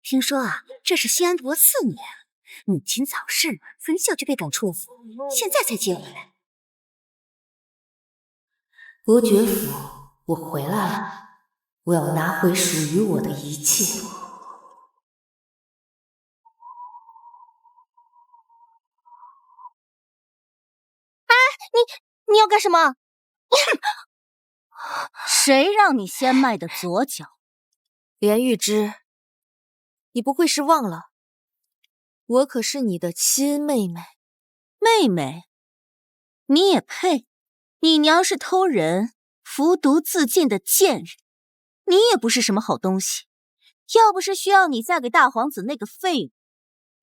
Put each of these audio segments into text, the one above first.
听说啊，这是西安伯4年，母亲早逝，很小就被赶出了府，现在才接回来。伯爵府，我回来了，我要拿回属于我的一切。你要干什么？谁让你先迈的左脚？连玉芝，你不会是忘了，我可是你的亲妹妹。妹妹，你也配？你娘是偷人、服毒自尽的贱人，你也不是什么好东西。要不是需要你嫁给大皇子那个废物，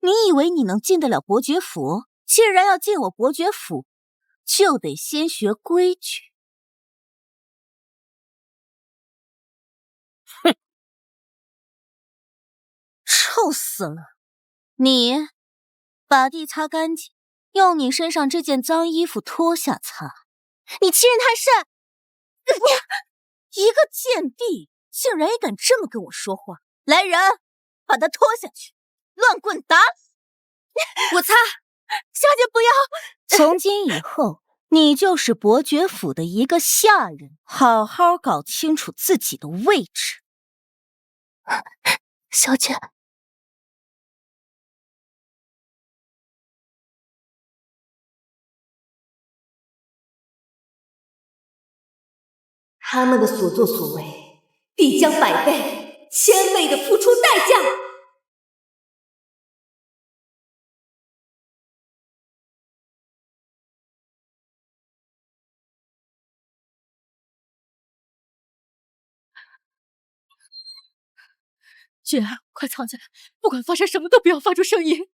你以为你能进得了伯爵府？既然要进我伯爵府，就得先学规矩。哼，臭死了！你把地擦干净，用你身上这件脏衣服脱下擦。你欺人太甚！一个贱婢竟然也敢这么跟我说话！来人，把他拖下去，乱棍打死！我擦！小姐不要！从今以后，你就是伯爵府的一个下人，好好搞清楚自己的位置。小姐，他们的所作所为，必将100倍、1000倍的付出代价。姐，快藏起来，不管发生什么都不要发出声音。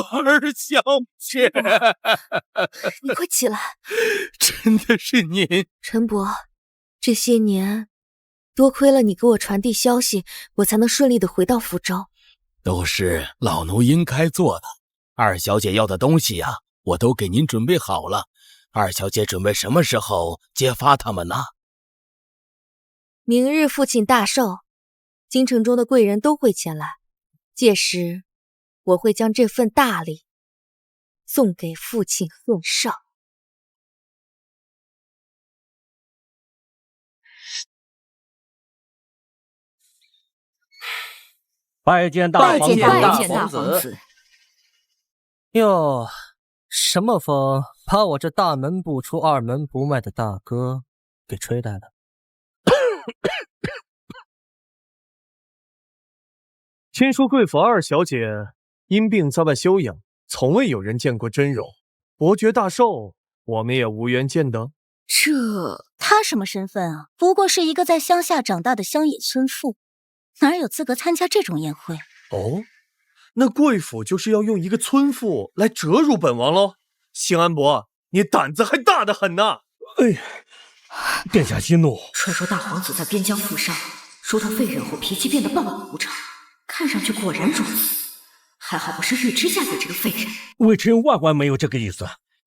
二小姐，你快起来！真的是您，陈伯，这些年多亏了你给我传递消息，我才能顺利的回到福州。都是老奴应该做的。二小姐要的东西呀，我都给您准备好了。二小姐准备什么时候揭发他们呢？明日父亲大寿，京城中的贵人都会前来，届时我会将这份大礼送给父亲贺绍。拜见大皇子。哟，什么风把我这大门不出二门不迈的大哥给吹来了？听说贵府二小姐因病在外休养，从未有人见过真容。伯爵大寿，我们也无缘见得。他什么身份啊？不过是一个在乡下长大的乡野村妇，哪有资格参加这种宴会？哦，那贵府就是要用一个村妇来折辱本王喽？兴安伯，你胆子还大得很呢！殿下息怒。传说大皇子在边疆负伤，如同废人后脾气变得暴躁无常，看上去果然如此。还好不是玉芝嫁给这个废人。微臣万万没有这个意思，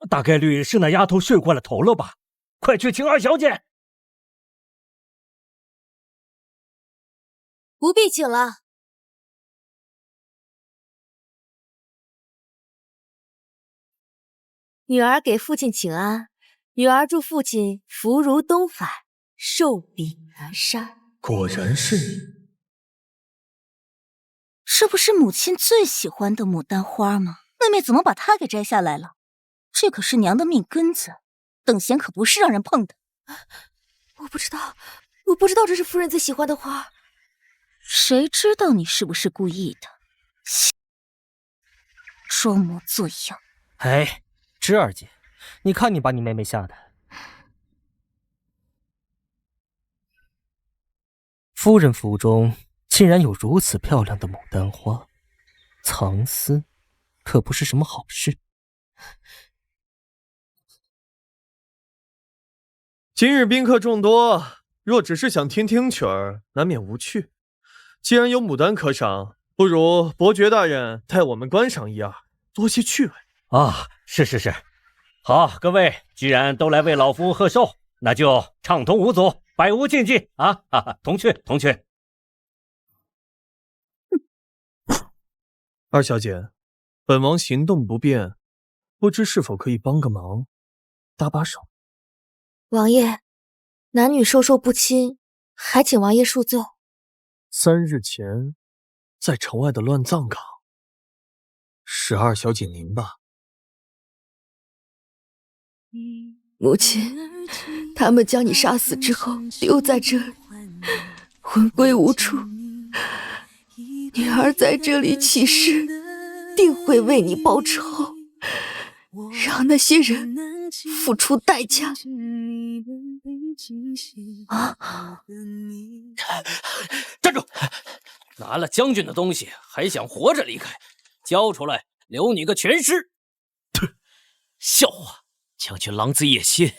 大概率是那丫头睡过了头了吧？快去请二小姐。不必请了。女儿给父亲请安，女儿祝父亲福如东海，寿比南山。果然是你。这不是母亲最喜欢的牡丹花吗？妹妹怎么把它给摘下来了？这可是娘的命根子，等闲可不是让人碰的。我不知道这是夫人最喜欢的花。谁知道你是不是故意的？装模作样。哎，芝儿姐，你看你把你妹妹吓的。夫人府中竟然有如此漂亮的牡丹花，藏私可不是什么好事。今日宾客众多，若只是想听听曲儿，难免无趣。既然有牡丹可赏，不如伯爵大人带我们观赏一二，多些趣味。啊，是。好，各位既然都来为老夫贺寿，那就畅通无阻，百无禁忌啊！哈哈，同去。二小姐，本王行动不便，不知是否可以帮个忙，搭把手。王爷，男女授受不亲，还请王爷恕罪。3日前，在城外的乱葬岗，是二小姐您吧？母亲，他们将你杀死之后丢在这里，魂归无处。女儿在这里起誓，定会为你报仇，让那些人付出代价。站住！拿了将军的东西还想活着离开，交出来，留你个全尸！笑话！将军狼子野心，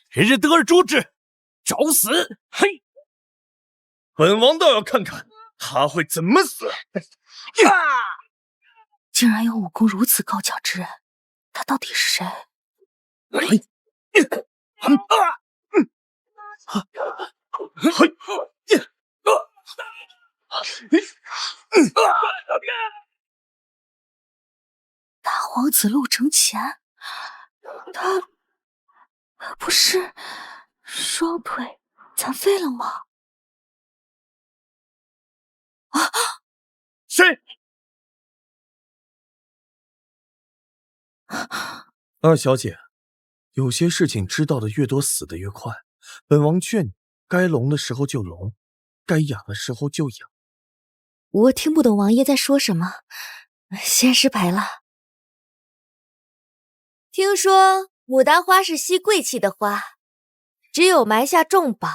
人人得而诛之，找死！嘿！本王倒要看看他会怎么死！竟然有武功如此高强之人，他到底是谁？大皇子陆承前，他不是双腿残废了吗？谁？二小姐，有些事情知道的越多，死的越快。本王劝你，该聋的时候就聋，该哑的时候就哑。我听不懂王爷在说什么，先失陪了。听说牡丹花是吸贵气的花，只有埋下重宝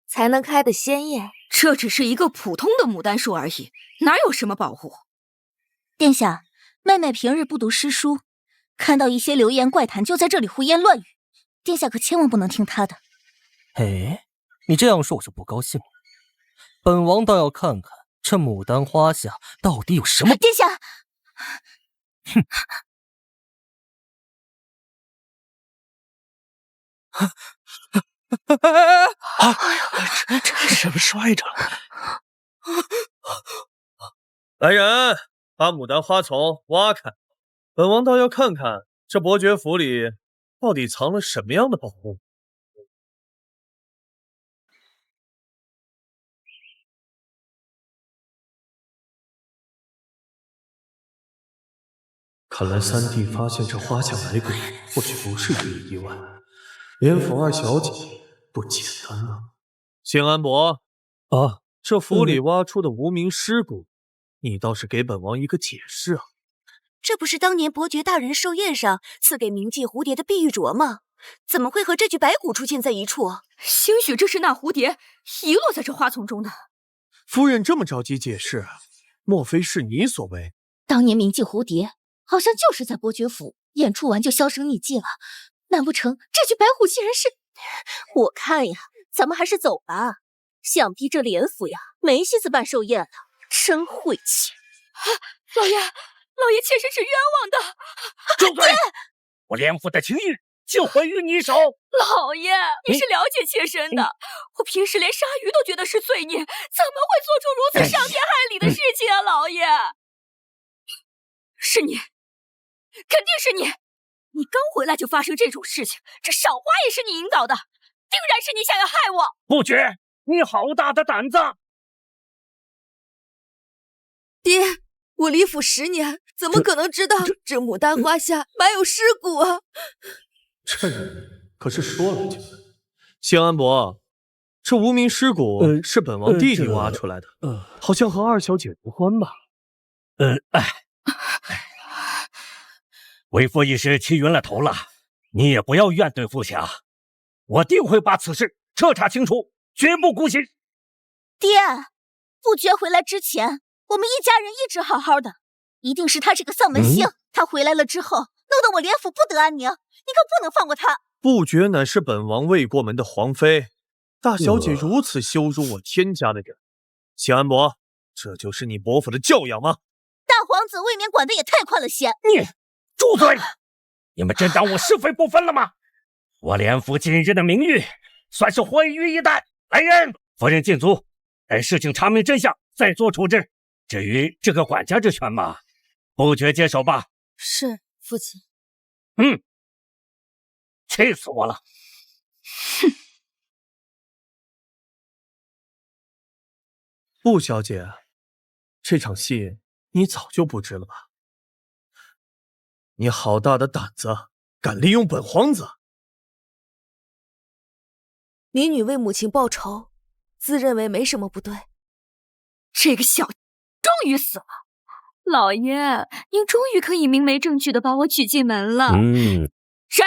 才能开得鲜艳。这只是一个普通的牡丹树而已，哪有什么保护？殿下，妹妹平日不读诗书，看到一些流言怪谈就在这里胡言乱语，殿下可千万不能听她的。哎，你这样说我就不高兴了。本王倒要看看这牡丹花下到底有什么。殿下，哼！什么摔着了？来人，把牡丹花丛挖开，本王倒要看看这伯爵府里到底藏了什么样的宝物。看来三弟发现这花下埋骨，或许不是一个意外。连府二小姐不简单啊！谢安伯，啊，这府里挖出的无名尸骨，你倒是给本王一个解释啊！这不是当年伯爵大人寿宴上赐给铭记蝴蝶的碧玉镯吗？怎么会和这具白骨出现在一处？兴许这是那蝴蝶遗落在这花丛中呢。夫人这么着急解释，莫非是你所为？当年铭记蝴蝶好像就是在伯爵府演出完就销声匿迹了，难不成这具白虎竟然是……我看呀，咱们还是走吧。想必这连府呀没心思办寿宴了，真晦气！老爷妾身是冤枉的。住嘴！我连府的情谊就毁于你手。老爷，你是了解妾身的，我平时连杀鱼都觉得是罪孽，怎么会做出如此伤天害理的事情啊？老爷，是你，肯定是你！你刚回来就发生这种事情，这赏花也是你引导的，定然是你想要害我！不觉，你好大的胆子！爹，我离府10年，怎么可能知道这牡丹花下埋有尸骨啊？这人可是说了就算。谢安伯，这无名尸骨是本王弟弟挖出来的，好像和二小姐无关吧？为父一时气晕了头了，你也不要怨对父下，我定会把此事彻查清楚，绝不姑息。爹，不觉回来之前，我们一家人一直好好的，一定是他这个丧门星，他回来了之后，弄得我连府不得安宁，你可不能放过他。不觉乃是本王未过门的皇妃，大小姐如此羞辱我天家的人，谢安伯，这就是你伯府的教养吗？大皇子未免管得也太宽了些。你住嘴！你们真当我是非不分了吗？我连府今日的名誉算是毁于一旦。来人，夫人禁足，待事情查明真相再做处置。至于这个管家之权嘛，不决接手吧。是，父亲。气死我了！哼！不，小姐，这场戏你早就不知了吧？你好大的胆子，敢利用本皇子！民女为母亲报仇，自认为没什么不对。这个小终于死了，老爷，您终于可以明媒正娶的把我娶进门了。谁？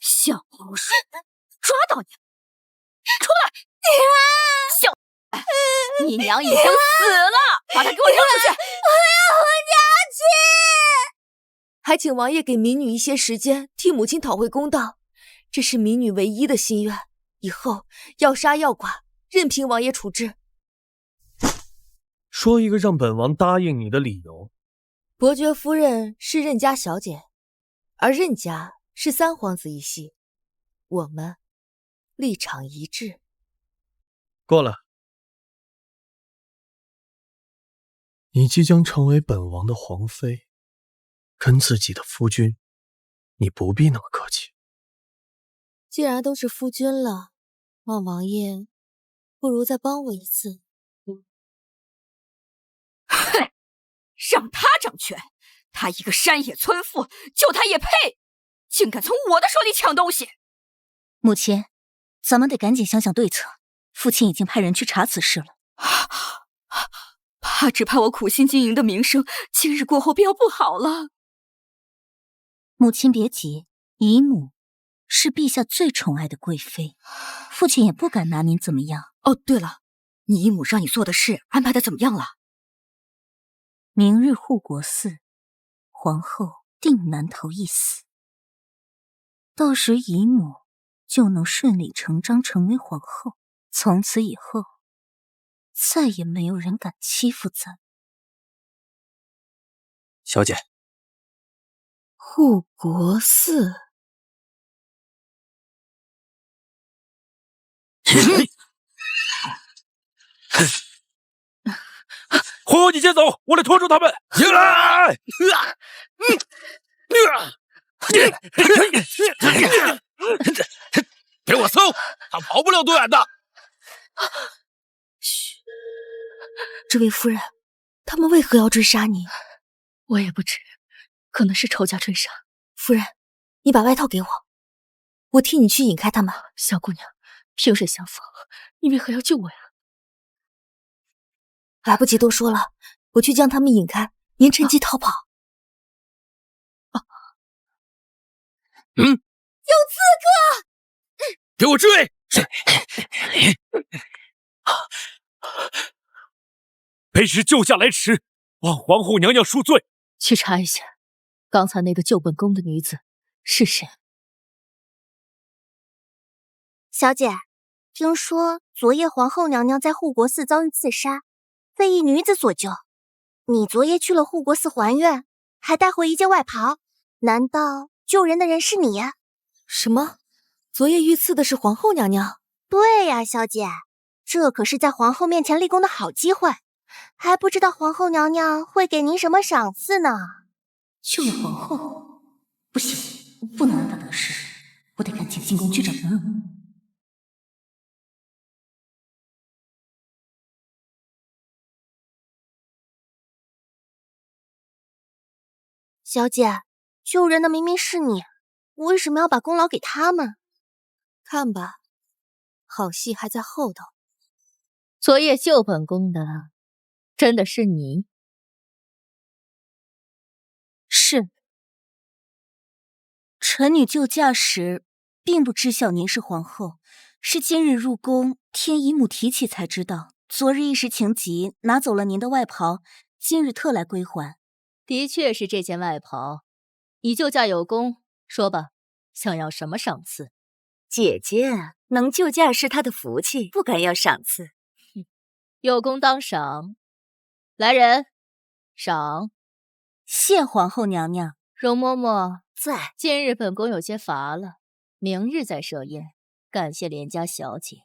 小老鼠，抓到你！出来！小，你娘已经死了，把她给我扔出去！我要回家去。还请王爷给民女一些时间，替母亲讨回公道，这是民女唯一的心愿。以后要杀要剐，任凭王爷处置。说一个让本王答应你的理由。伯爵夫人是任家小姐，而任家是三皇子一系，我们立场一致。过来，你即将成为本王的皇妃，跟自己的夫君，你不必那么客气。既然都是夫君了，望王爷不如再帮我一次。哼，让他掌权，他一个山野村妇，就他也配？竟敢从我的手里抢东西！母亲，咱们得赶紧想想对策。父亲已经派人去查此事了，只怕我苦心经营的名声，今日过后便要不好了。母亲别急，姨母是陛下最宠爱的贵妃，父亲也不敢拿您怎么样。哦，对了，你姨母让你做的事安排的怎么样了？明日护国寺，皇后定难逃一死，到时姨母就能顺理成章成为皇后，从此以后再也没有人敢欺负咱。小姐，护国寺。皇后，你先走，我来拖住他们。给我搜，他跑不了多远的。嘘，这位夫人，他们为何要追杀你？我也不知，可能是仇家追杀。夫人，你把外套给我，我替你去引开他们。小姑娘，萍水相逢，你为何要救我呀？来不及多说了，我去将他们引开，您趁机逃跑。有刺客！给我追！卑职救驾来迟，望皇后娘娘恕罪。去查一下，刚才那个救本宫的女子是谁？小姐，听说昨夜皇后娘娘在护国寺遭遇刺杀，被一女子所救。你昨夜去了护国寺还愿，还带回一件外袍，难道救人的人是你？什么？昨夜遇刺的是皇后娘娘？对呀，小姐，这可是在皇后面前立功的好机会，还不知道皇后娘娘会给您什么赏赐呢。救了皇后？不行，不能让她得势，我得赶紧进宫去找人。小姐，救人的明明是你，为什么要把功劳给他们？看吧，好戏还在后头。昨夜救本宫的，真的是你？是。臣女救驾时，并不知晓您是皇后，是今日入宫听姨母提起才知道。昨日一时情急，拿走了您的外袍，今日特来归还。的确是这件外袍，你救驾有功，说吧，想要什么赏赐？姐姐能救驾是她的福气，不敢要赏赐。有功当赏。来人，赏。谢皇后娘娘。容嬷嬷在。今日本宫有些乏了，明日再设宴，感谢连家小姐。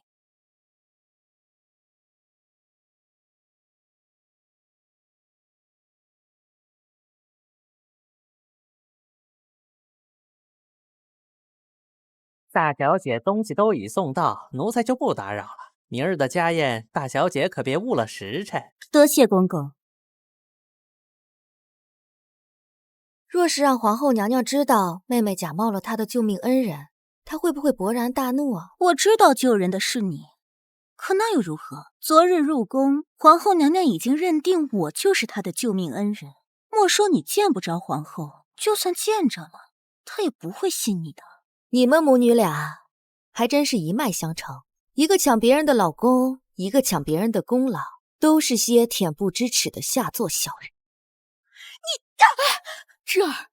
大小姐东西都已送到，奴才就不打扰了。明日的家宴，大小姐可别误了时辰。多谢公公。若是让皇后娘娘知道妹妹假冒了她的救命恩人，她会不会勃然大怒啊？我知道救人的是你，可那又如何？昨日入宫，皇后娘娘已经认定我就是她的救命恩人。莫说你见不着皇后，就算见着了，她也不会信你的。你们母女俩还真是一脉相承，一个抢别人的老公，一个抢别人的功劳，都是些恬不知耻的下作小人。芝儿，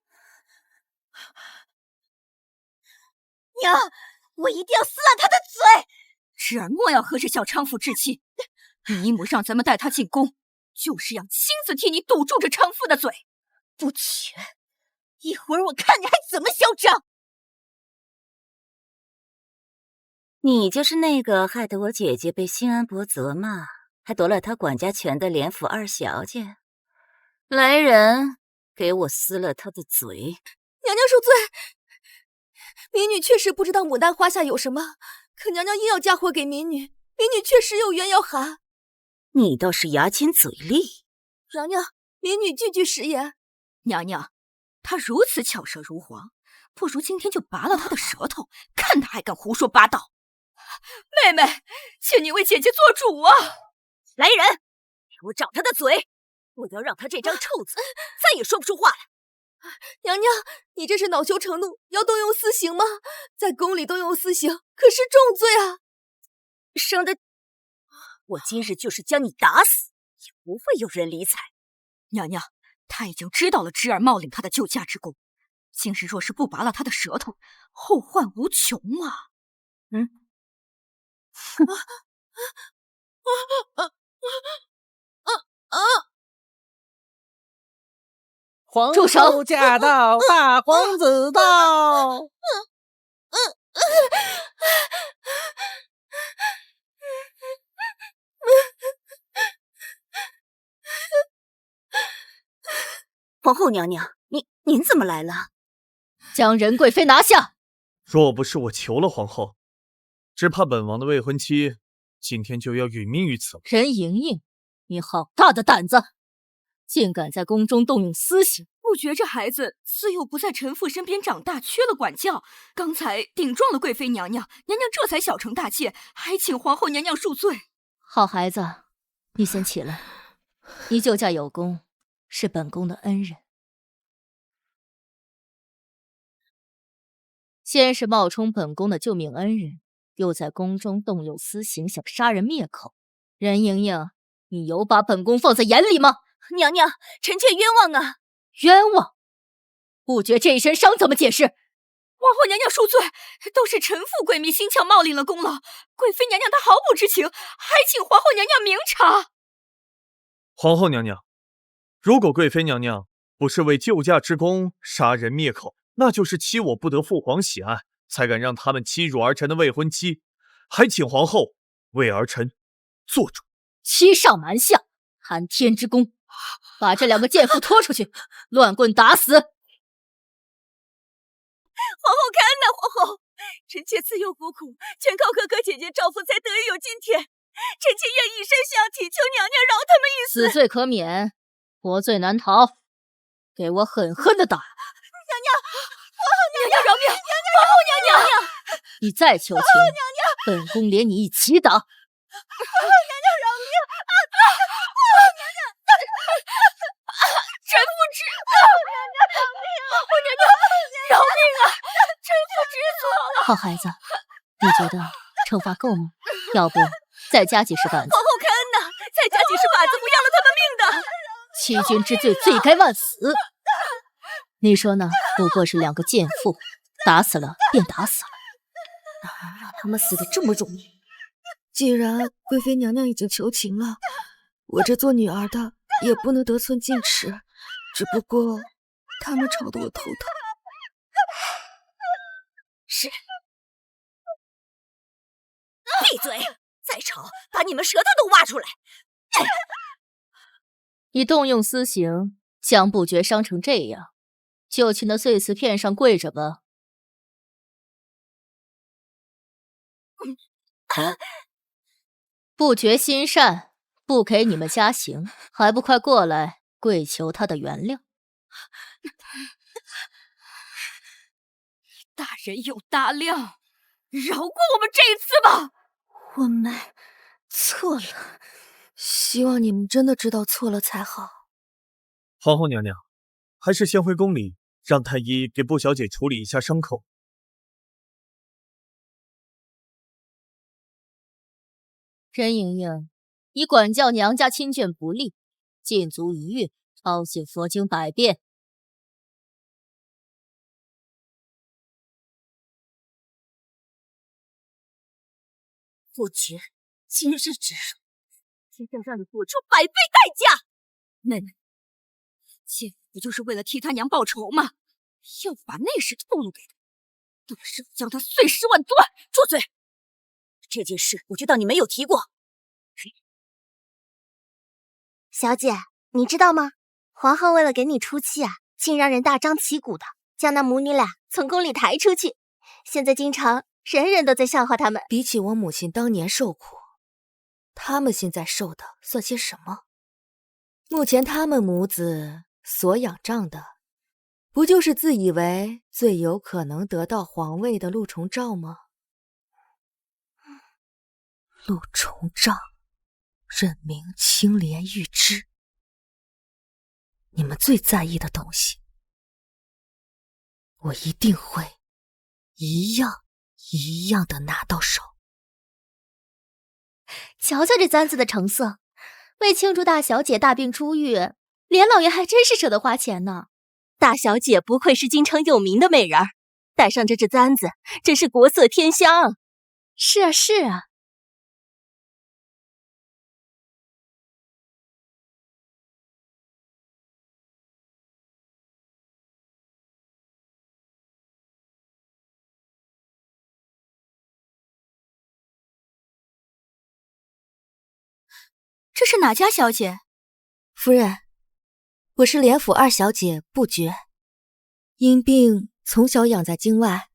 娘，我一定要撕烂她的嘴！芝儿莫要和这小娼妇置气，你姨母让咱们带她进宫，就是要亲自替你堵住这娼妇的嘴。不全，一会儿我看你还怎么嚣张！你就是那个害得我姐姐被新安伯责骂，还夺了她管家权的连府二小姐。来人，给我撕了她的嘴！娘娘恕罪，民女确实不知道牡丹花下有什么，可娘娘硬要嫁祸给民女，民女确实有冤要喊。你倒是牙尖嘴利。娘娘，民女句句实言。娘娘，她如此巧舌如簧，不如今天就拔了她的舌头，看她还敢胡说八道。妹妹，请你为姐姐做主啊！来人，给我找她的嘴，我要让她这张臭嘴再也说不出话来。娘娘，你这是恼羞成怒，要动用私刑吗？在宫里动用私刑可是重罪啊！生的，我今日就是将你打死，也不会有人理睬。娘娘，她已经知道了芝儿冒领她的救驾之功，今日若是不拔了她的舌头，后患无穷啊！皇住手！后驾到，大皇子到。皇后娘娘，您怎么来了？将仁贵妃拿下！若不是我求了皇后，只怕本王的未婚妻今天就要殒命于此了。任盈盈，你好大的胆子，竟敢在宫中动用私刑！不觉这孩子自幼不在臣妇身边长大，缺了管教，刚才顶撞了贵妃娘娘，娘娘这才小惩大戒，还请皇后娘娘恕罪。好孩子，你先起来。你救驾有功，是本宫的恩人。先是冒充本宫的救命恩人，又在宫中动用私刑，想杀人灭口。任盈盈，你有把本宫放在眼里吗？娘娘，臣妾冤枉啊！冤枉？不觉这一身伤怎么解释？皇后娘娘恕罪，都是臣妇诡秘心窍，冒领了功劳。贵妃娘娘她毫不知情，还请皇后娘娘明察。皇后娘娘，如果贵妃娘娘不是为救驾之功杀人灭口，那就是欺我不得父皇喜爱，才敢让他们欺辱儿臣的未婚妻，还请皇后为儿臣做主。欺上瞒下，贪天之功，把这两个贱妇拖出去，乱棍打死！皇后开恩呐，皇后，臣妾自幼孤苦，全靠哥哥姐姐照顾才得以有今天。臣妾愿以身相替，求娘娘饶他们一死。死罪可免，活罪难逃。给我狠狠的打！娘娘，皇后娘娘饶命！皇后娘娘，你再求情，本宫连你一起打！皇后娘娘饶命！皇后娘娘，臣妇知娘娘饶命！皇后娘娘饶命啊！臣妇知错了。好孩子，你觉得惩罚够吗？要不再加几十板子？皇后开恩呐，再加几十板子，不要了他们命的。欺君之罪，罪该万死。你说呢？不过是2个贱妇，打死了便打死了，让他们死的这么容易。既然贵妃娘娘已经求情了，我这做女儿的也不能得寸进尺。只不过他们吵得我头疼。是。闭嘴！再吵，把你们舌头都挖出来！你动用私刑，将不觉伤成这样，就去那碎瓷片上跪着吧。不觉心善，不给你们加刑，还不快过来跪求他的原谅？大人有大量，饶过我们这一次吧。我们错了，希望你们真的知道错了才好。皇后娘娘，还是先回宫里，让太医给布小姐处理一下伤口。任盈盈，你管教娘家亲眷不力，禁足一月，抄写佛经100遍。不觉今日之辱，定要让你付出100倍代价。妹妹，姐不就是为了替他娘报仇吗？要把那事透露给他，动手将他碎尸万段。住嘴！这件事我就当你没有提过。小姐，你知道吗？皇后为了给你出气啊，竟让人大张旗鼓的将那母女俩从宫里抬出去。现在京城人人都在笑话他们。比起我母亲当年受苦，他们现在受的算些什么？目前他们母子所仰仗的，不就是自以为最有可能得到皇位的陆重照吗？陆重照任命清廉御之，你们最在意的东西，我一定会一样一样的拿到手。瞧瞧这簪子的成色，为庆祝大小姐大病初愈，连老爷还真是舍得花钱呢。大小姐不愧是京城有名的美人儿，戴上这只簪子，真是国色天香。是啊，是啊。这是哪家小姐？夫人，我是连府2小姐不觉，因病从小养在京外，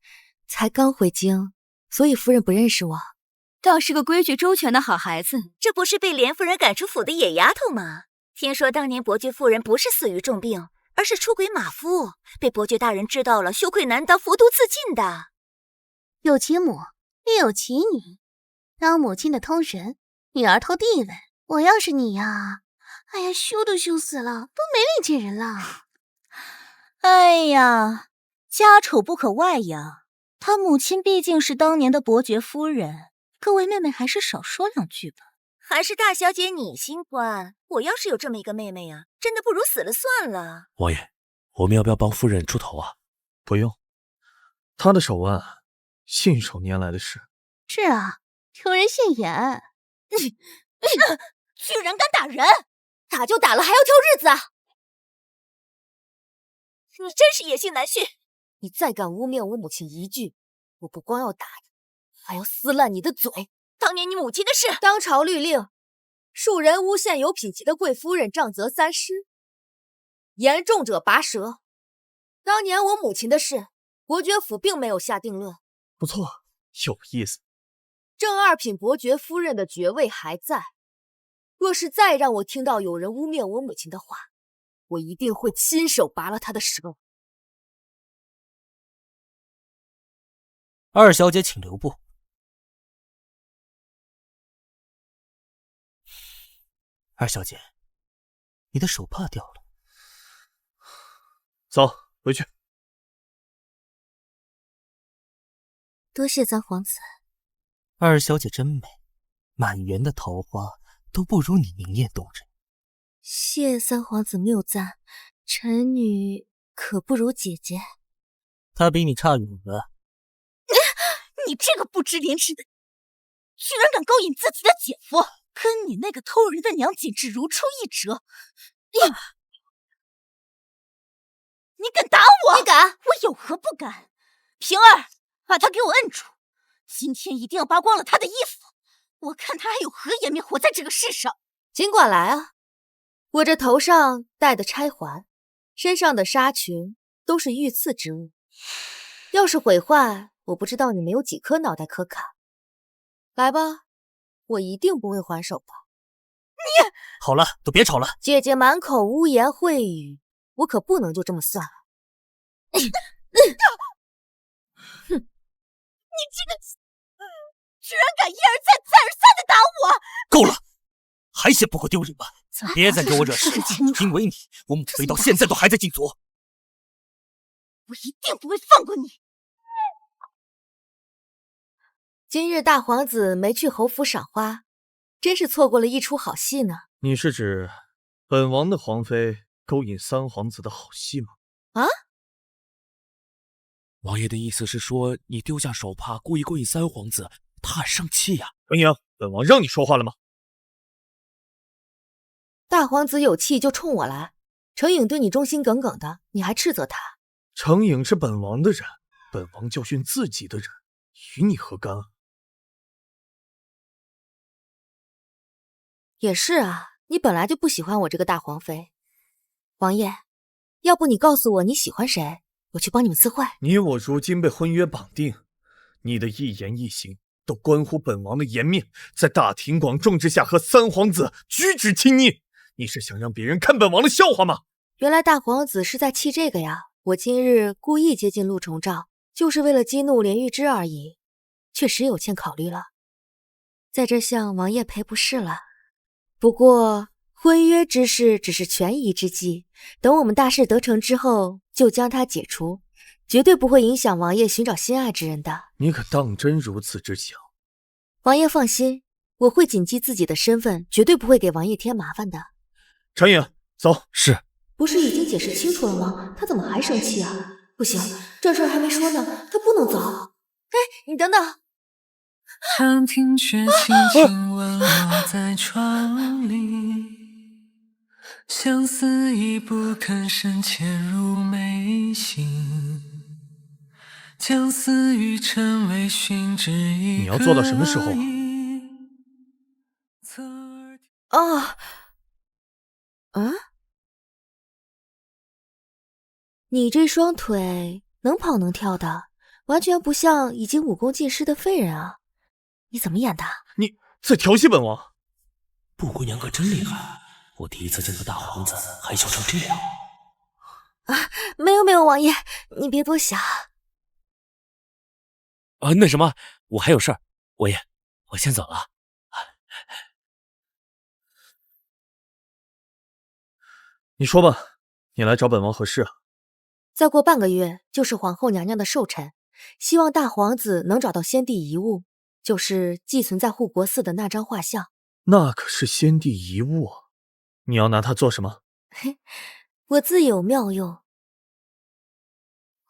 才刚回京，所以夫人不认识我。倒是个规矩周全的好孩子。这不是被连夫人赶出府的野丫头吗？听说当年伯爵夫人不是死于重病，而是出轨马夫，被伯爵大人知道了，羞愧难当，服毒自尽的。有其母，亦有其女。当母亲的通神，女儿头地位。我要是你呀，哎呀，羞都羞死了，都没脸见人了。哎呀，家丑不可外扬，他母亲毕竟是当年的伯爵夫人，各位妹妹还是少说2句吧。还是大小姐你心宽，我要是有这么一个妹妹啊，真的不如死了算了。王爷，我们要不要帮夫人出头啊？不用，她的手腕信手拈来的事。是啊，有人现眼。居然敢打人！打就打了，还要挑日子啊！你真是野性难驯！你再敢污蔑我母亲1句，我不光要打你，还要撕烂你的嘴。当年你母亲的事，当朝律令，庶人诬陷有品级的贵夫人，杖责3施，严重者拔舌。当年我母亲的事，伯爵府并没有下定论。不错，有意思。正2品伯爵夫人的爵位还在。若是再让我听到有人污蔑我母亲的话，我一定会亲手拔了他的舌。2小姐请留步。2小姐，你的手帕掉了。走，回去。多谢簪皇子。 2小姐真美，满园的桃花都不如你明艳动人。谢三皇子谬赞，臣女可不如姐姐。他比你差远了。你这个不知廉耻的，居然敢勾引自己的姐夫，跟你那个偷人的娘简直如出一辙。你敢打我？你敢？我有何不敢？平儿，把他给我摁住！今天一定要扒光了他的衣服，我看他还有何颜面活在这个世上。尽管来啊！我这头上戴的钗环，身上的纱裙都是御赐之物，要是毁坏，我不知道你们有几颗脑袋可砍。来吧，我一定不会还手的。你好了，都别吵了。姐姐满口污言秽语，我可不能就这么算了。哼！你这个，居然敢一而再、再而三的打我！够了，还嫌不够丢人吧？别再给我惹事了！因为你，我母妃到现在都还在禁足。我一定不会放过你！今日大皇子没去侯府赏花，真是错过了一出好戏呢。你是指本王的皇妃勾引三皇子的好戏吗？啊？王爷的意思是说，你丢下手帕，故意勾引三皇子，他很生气呀。程颖，本王让你说话了吗？大皇子有气就冲我来，程颖对你忠心耿耿的，你还斥责他？程颖是本王的人，本王教训自己的人，与你何干啊？也是啊，你本来就不喜欢我这个大皇妃。王爷，要不你告诉我你喜欢谁，我去帮你们私会。你我如今被婚约绑定，你的一言一行都关乎本王的颜面，在大庭广众之下和三皇子举止亲昵，你是想让别人看本王的笑话吗？原来大皇子是在气这个呀！我今日故意接近陆重照，就是为了激怒连玉芝而已，确实有欠考虑了，在这向王爷赔不是了。不过婚约之事只是权宜之计，等我们大事得成之后，就将它解除，绝对不会影响王爷寻找心爱之人的。你可当真如此之想？王爷放心，我会谨记自己的身份，绝对不会给王爷添麻烦的。程颖，走。是。不是已经解释清楚了吗？他怎么还生气啊？不行，这事儿还没说呢，他不能走。哎，你等等。长亭却轻轻吻落在窗里，相思已不肯深潜入眉心，将思与尘微寻至一个。你要做到什么时候啊？你这双腿能跑能跳的，完全不像已经武功尽失的废人啊！你怎么演的？你在调戏本王？布姑娘可真厉害，我第一次见到大皇子害羞成这样。没有，王爷，你别多想。那什么，我还有事儿，王爷，我先走了。你说吧，你来找本王何事啊？再过半个月就是皇后娘娘的寿辰，希望大皇子能找到先帝遗物，就是寄存在护国寺的那张画像。那可是先帝遗物啊！你要拿它做什么？我自有妙用。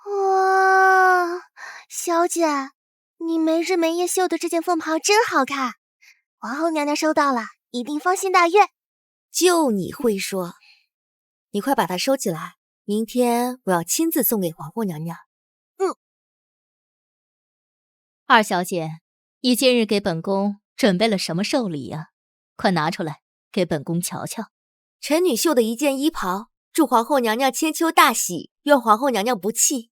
哇，小姐，你没日没夜绣的这件凤袍真好看，皇后娘娘收到了，一定芳心大悦。就你会说，你快把它收起来。明天我要亲自送给皇后娘娘。二小姐，你今日给本宫准备了什么寿礼呀？快拿出来给本宫瞧瞧。臣女绣的一件衣袍，祝皇后娘娘千秋大喜，愿皇后娘娘不弃。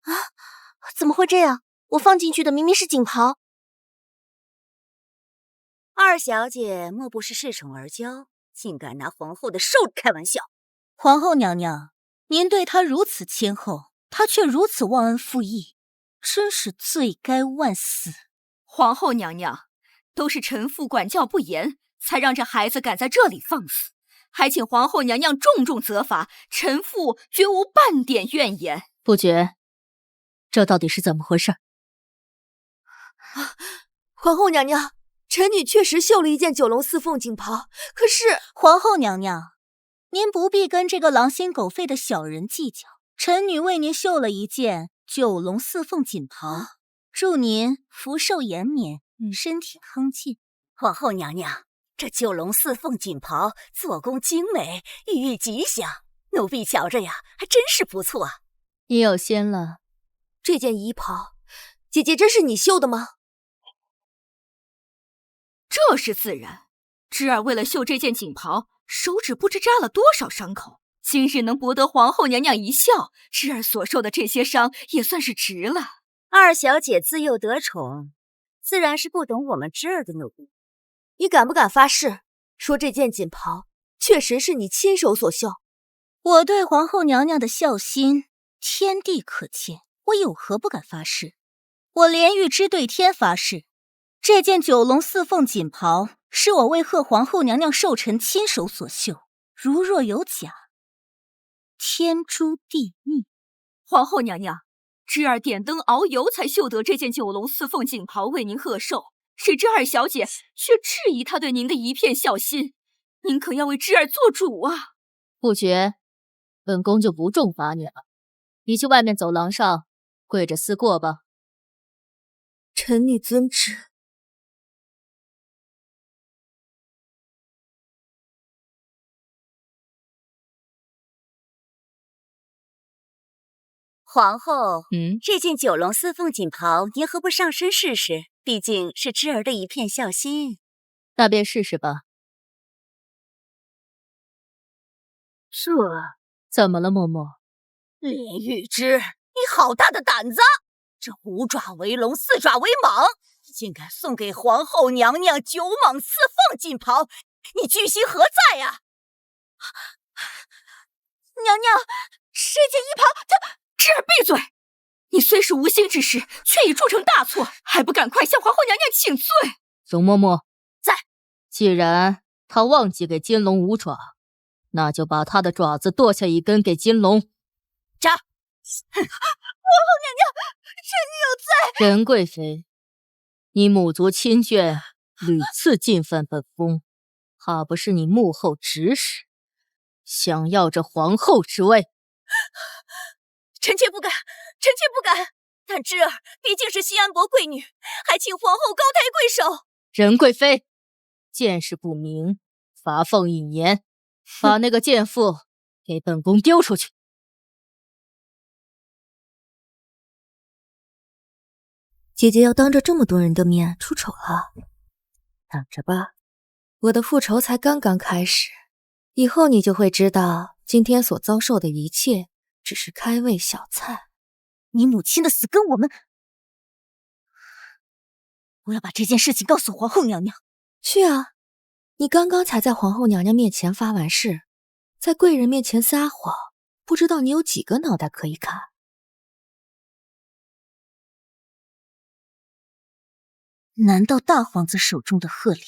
啊，怎么会这样？我放进去的明明是锦袍。二小姐莫不是恃宠而骄？竟敢拿皇后的寿开玩笑！皇后娘娘，您对她如此谦厚，她却如此忘恩负义，真是罪该万死。皇后娘娘，都是臣妇管教不严，才让这孩子敢在这里放肆，还请皇后娘娘重重责罚，臣妇绝无半点怨言。不觉，这到底是怎么回事？皇后娘娘，臣女确实绣了一件九龙四凤锦袍，可是皇后娘娘，您不必跟这个狼心狗肺的小人计较。臣女为您绣了一件九龙四凤锦袍，祝您福寿延绵，身体康健。皇后娘娘，这九龙四凤锦袍做工精美，寓意吉祥，奴婢瞧着呀，还真是不错。也有仙了。这件衣袍，姐姐，这是你绣的吗？这是自然。芝儿为了绣这件锦袍，手指不知扎了多少伤口。今日能博得皇后娘娘一笑，芝儿所受的这些伤也算是值了。二小姐自幼得宠，自然是不懂我们芝儿的努力。你敢不敢发誓，说这件锦袍确实是你亲手所绣？我对皇后娘娘的孝心，天地可见，我有何不敢发誓？我连玉芝对天发誓，这件九龙四凤锦袍是我为贺皇后娘娘寿辰亲手所绣，如若有假，天诛地灭。皇后娘娘，芝儿点灯熬油才绣得这件九龙四凤锦袍为您贺寿，谁知二小姐却质疑她对您的一片孝心，您可要为芝儿做主啊！不决，本宫就不重罚你了，你去外面走廊上跪着思过吧。臣女遵旨。皇后，这件九龙四凤锦袍，您何不上身试试？毕竟是芝儿的一片孝心。那便试试吧。这怎么了，嬷嬷？连玉芝，你好大的胆子！这五爪为龙，四爪为蟒，竟敢送给皇后娘娘九蟒四凤锦袍，你居心何在呀？娘娘，这件衣袍，芝儿闭嘴！你虽是无心之失，却已铸成大错，还不赶快向皇后娘娘请罪！容嬷嬷在。既然她忘记给金龙五爪，那就把她的爪子剁下一根给金龙。扎！皇后娘娘，臣女有罪。任贵妃，你母族亲眷屡次进犯本宫，怕不是你幕后指使，想要这皇后之位？臣妾不敢，臣妾不敢。但芝儿毕竟是西安伯贵女，还请皇后高抬贵手。任贵妃，见识不明，罚俸1年，把那个贱妇给本宫丢出去。姐姐要当着这么多人的面出丑了，等着吧，我的复仇才刚刚开始，以后你就会知道今天所遭受的一切只是开胃小菜。你母亲的死跟我们……我要把这件事情告诉皇后娘娘。去啊，你刚刚才在皇后娘娘面前发完誓，在贵人面前撒谎，不知道你有几个脑袋可以砍。难道大皇子手中的贺礼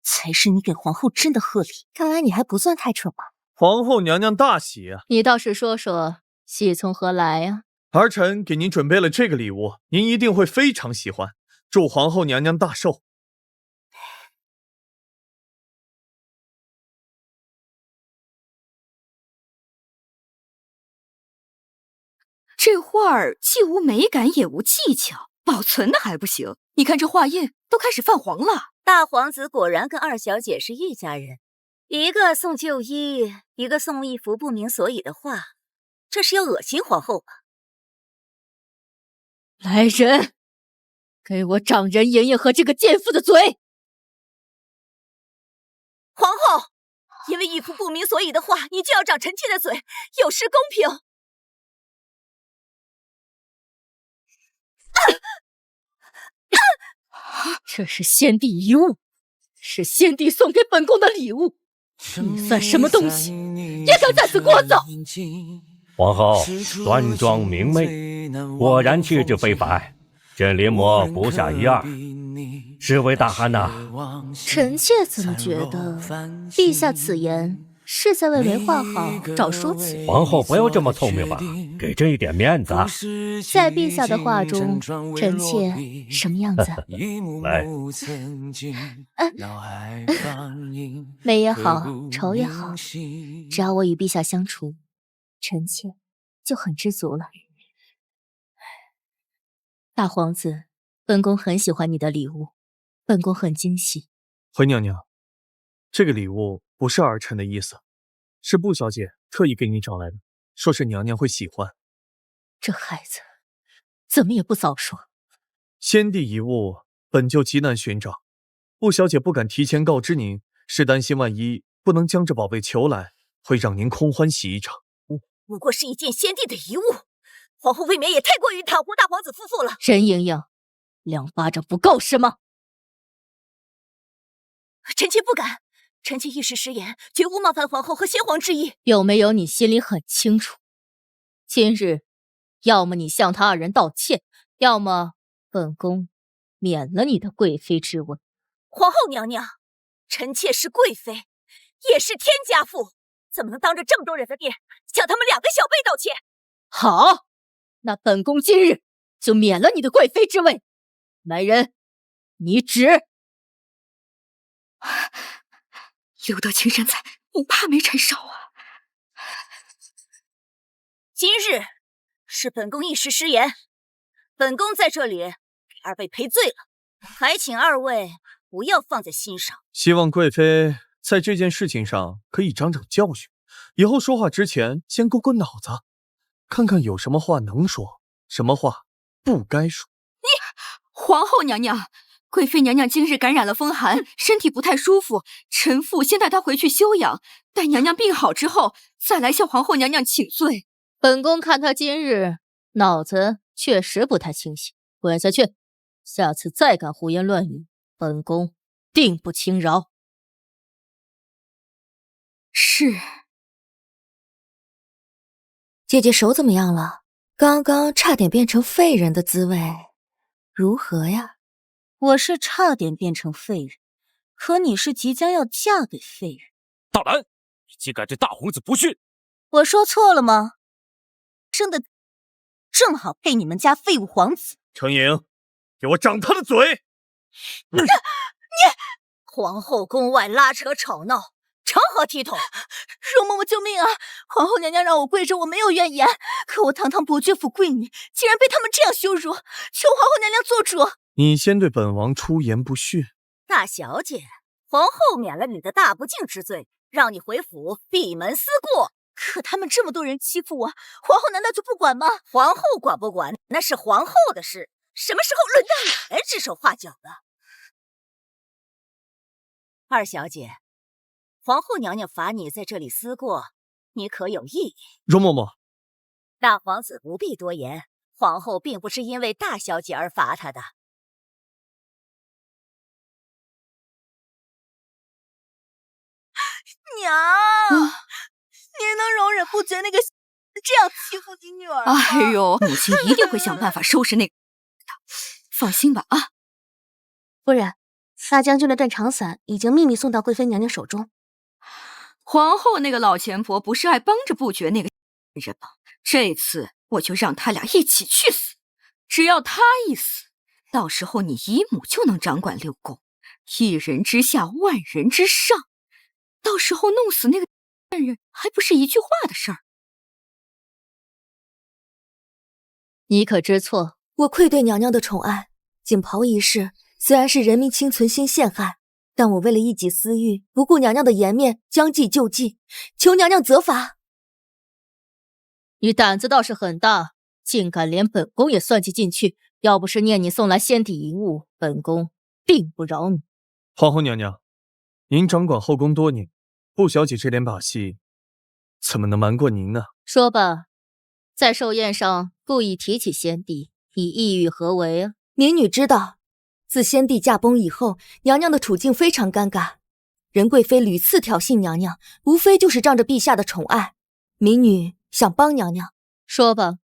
才是你给皇后真的贺礼？看来你还不算太蠢吧。皇后娘娘大喜啊！你倒是说说，喜从何来呀？儿臣给您准备了这个礼物，您一定会非常喜欢。祝皇后娘娘大寿。这画儿既无美感也无技巧，保存的还不行。你看这画印都开始泛黄了。大皇子果然跟二小姐是一家人，一个送旧衣，一个送一幅不明所以的画，这是要恶心皇后吧？来人，给我掌人莹莹和这个贱妇的嘴！皇后，因为一幅不明所以的画，你就要掌臣妾的嘴，有失公平。这是先帝遗物，是先帝送给本宫的礼物，你算什么东西，也敢在此聒噪！皇后端庄明媚，果然气质非凡，朕临摹不下一二。是为大汗呐！臣妾怎么觉得陛下此言是在为维化好找说辞。皇后不要这么聪明吧，给朕一点面子啊！在陛下的画中，臣妾什么样子？来，美也好，丑也好，只要我与陛下相处，臣妾就很知足了。大皇子，本宫很喜欢你的礼物，本宫很惊喜。回娘娘，这个礼物不是儿臣的意思，是布小姐特意给你找来的，说是娘娘会喜欢。这孩子怎么也不早说。先帝遗物本就极难寻找，布小姐不敢提前告知您，是担心万一不能将这宝贝求来，会让您空欢喜一场。不过是一件先帝的遗物，皇后未免也太过于袒护大皇子夫妇了。任盈盈，2巴掌不够是吗？臣妾不敢，臣妾一时失言，绝无冒犯皇后和先皇之意。有没有你心里很清楚。今日，要么你向他2人道歉，要么本宫免了你的贵妃之位。皇后娘娘，臣妾是贵妃，也是天家妇，怎么能当着这么多人的面向他们2个小辈道歉？好，那本宫今日就免了你的贵妃之位。来人，你旨。留得青山在，不怕没柴烧啊！今日是本宫一时失言，本宫在这里给2位赔罪了，还请2位不要放在心上。希望贵妃在这件事情上可以长长教训，以后说话之前先过过脑子，看看有什么话能说，什么话不该说。皇后娘娘，贵妃娘娘今日感染了风寒，身体不太舒服，臣妇先带她回去休养，待娘娘病好之后，再来向皇后娘娘请罪。本宫看她今日脑子确实不太清醒，滚下去！下次再敢胡言乱语，本宫定不轻饶。是。姐姐手怎么样了？刚刚差点变成废人的滋味，如何呀？我是差点变成废人，可你是即将要嫁给废人。大胆！你竟敢对大皇子不逊！我说错了吗？生的正好配你们家废物皇子。程莹，给我掌他的嘴！你皇后宫外拉扯吵闹，成何体统？容嬷嬷救命啊！皇后娘娘让我跪着，我没有怨言，可我堂堂伯爵府贵女，竟然被他们这样羞辱，求皇后娘娘做主。你先对本王出言不逊。大小姐，皇后免了你的大不敬之罪，让你回府闭门思过。可他们这么多人欺负我，皇后难道就不管吗？皇后管不管，那是皇后的事，什么时候轮到你来指手画脚的？二小姐，皇后娘娘罚你在这里思过，你可有异议？容嬷嬷，大皇子不必多言，皇后并不是因为大小姐而罚她的。娘，您能容忍不觉那个这样欺负你女儿吗？哎呦，母亲一定会想办法收拾那个的，放心吧啊！夫人，大将军的断肠散已经秘密送到贵妃娘娘手中。皇后那个老钱婆不是爱帮着不觉那个人吗？这次我就让他俩一起去死，只要他一死，到时候你姨母就能掌管6宫，一人之下，万人之上。到时候弄死那个人，还不是一句话的事儿？你可知错？我愧对娘娘的宠爱。锦袍一事虽然是人民亲存心陷害，但我为了一己私欲，不顾娘娘的颜面，将计就计，求娘娘责罚。你胆子倒是很大，竟敢连本宫也算计进去。要不是念你送来先帝遗物，本宫定不饶你。皇后娘娘，您掌管后宫多年，布小姐这点把戏，怎么能瞒过您呢？说吧，在寿宴上故意提起先帝，你意欲何为啊？民女知道，自先帝驾崩以后，娘娘的处境非常尴尬。仁贵妃屡次挑衅娘娘，无非就是仗着陛下的宠爱。民女想帮娘娘。说吧，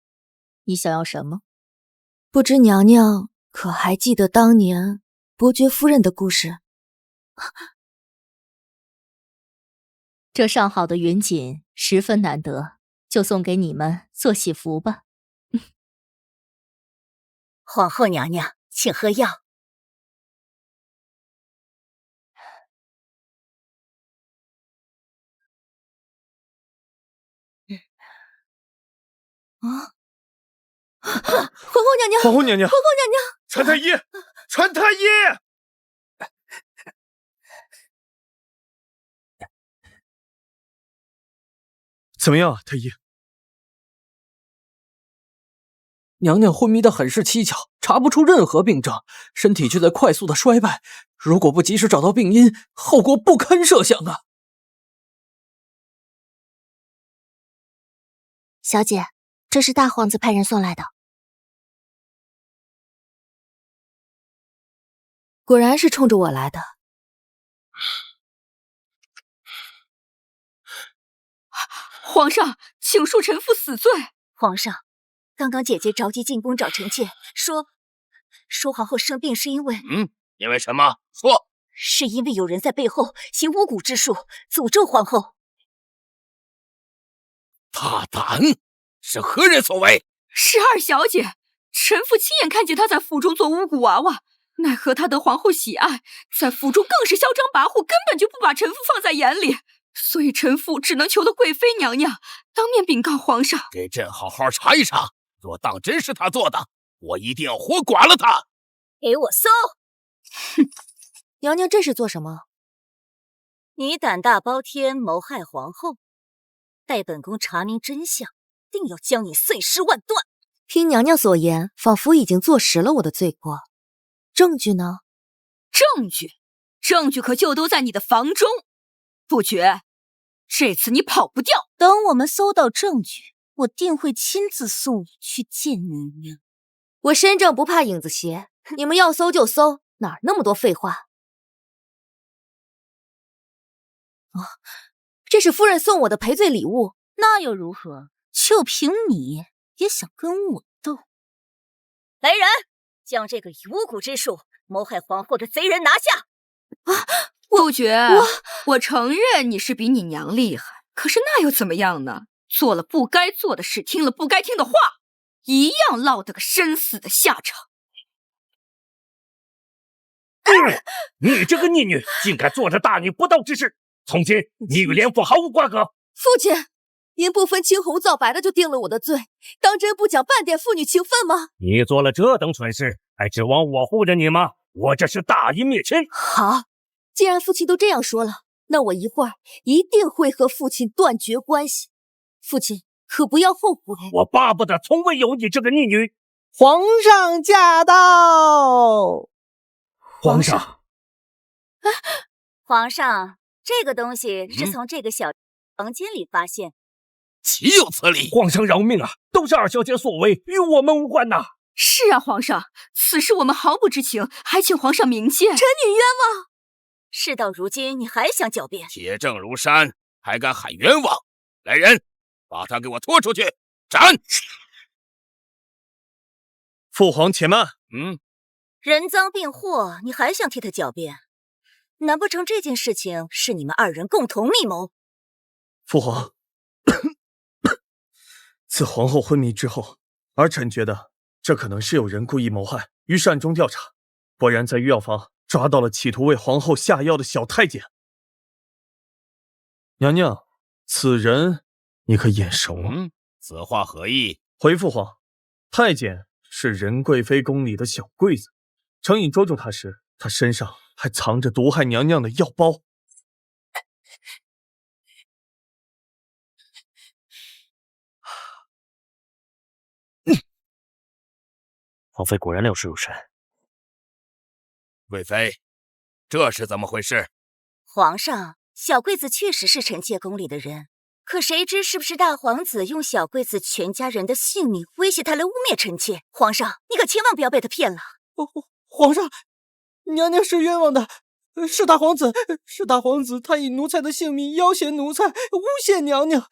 你想要什么？不知娘娘可还记得当年伯爵夫人的故事？这上好的云锦十分难得，就送给你们做喜服吧。皇后娘娘，请喝药。皇后娘娘，皇后娘娘，皇后娘娘，传太医，传太医！怎么样啊，太医？娘娘昏迷的很是蹊跷，查不出任何病症，身体却在快速的衰败。如果不及时找到病因，后果不堪设想啊！小姐，这是大皇子派人送来的。果然是冲着我来的。皇上，请恕臣妇死罪。皇上，刚刚姐姐着急进宫找臣妾，说皇后生病是因为……因为什么？说。是因为有人在背后行巫蛊之术，诅咒皇后。大胆！是何人所为？是二小姐，臣妇亲眼看见她在府中做巫蛊娃娃，奈何她得皇后喜爱，在府中更是嚣张跋扈，根本就不把臣妇放在眼里。所以臣妇只能求得贵妃娘娘当面禀告皇上。给朕好好查一查，若当真是她做的，我一定要活剐了她。给我搜！哼，娘娘这是做什么？你胆大包天，谋害皇后，待本宫查明真相，定要将你碎尸万段。听娘娘所言，仿佛已经坐实了我的罪过。证据呢？证据可就都在你的房中。不觉，这次你跑不掉。等我们搜到证据，我定会亲自送你去见娘娘。我身正不怕影子斜，你们要搜就搜，哪那么多废话？这是夫人送我的赔罪礼物，那又如何？就凭你也想跟我斗？来人，将这个以巫蛊之术谋害皇后的贼人拿下！不觉，我承认你是比你娘厉害，可是那又怎么样呢？做了不该做的事，听了不该听的话，一样落得个身死的下场。你这个逆女，竟敢做着大逆不道之事！从今你与连府毫无瓜葛。父亲，您不分青红皂白的就定了我的罪，当真不讲半点父女情分吗？你做了这等蠢事，还指望我护着你吗？我这是大义灭亲。好，既然父亲都这样说了，那我一会儿一定会和父亲断绝关系。父亲可不要后悔。我巴不得从未有你这个逆女。皇上驾到！皇上，皇上，这个东西是从这个小房间里发现。岂有此理！皇上饶命啊！都是二小姐所为，与我们无关呐。是啊，皇上，此事我们毫不知情，还请皇上明鉴。臣女冤枉！事到如今，你还想狡辩？铁证如山，还敢喊冤枉？来人，把他给我拖出去斩！父皇且慢。人赃并获，你还想替他狡辩？难不成这件事情是你们二人共同密谋？父皇，自皇后昏迷之后，儿臣觉得这可能是有人故意谋害，于是暗中调查，果然在御药房抓到了企图为皇后下药的小太监。娘娘，此人你可眼熟啊？此话何意？回父皇，太监是仁贵妃宫里的小柜子，程颖捉住他时，他身上还藏着毒害娘娘的药包。皇妃果然料事如神。贵妃，这是怎么回事？皇上，小贵子确实是臣妾宫里的人，可谁知是不是大皇子用小贵子全家人的性命威胁他来污蔑臣妾？皇上，你可千万不要被他骗了。皇上，娘娘是冤枉的，是大皇子，他以奴才的性命要挟奴才，诬陷娘娘，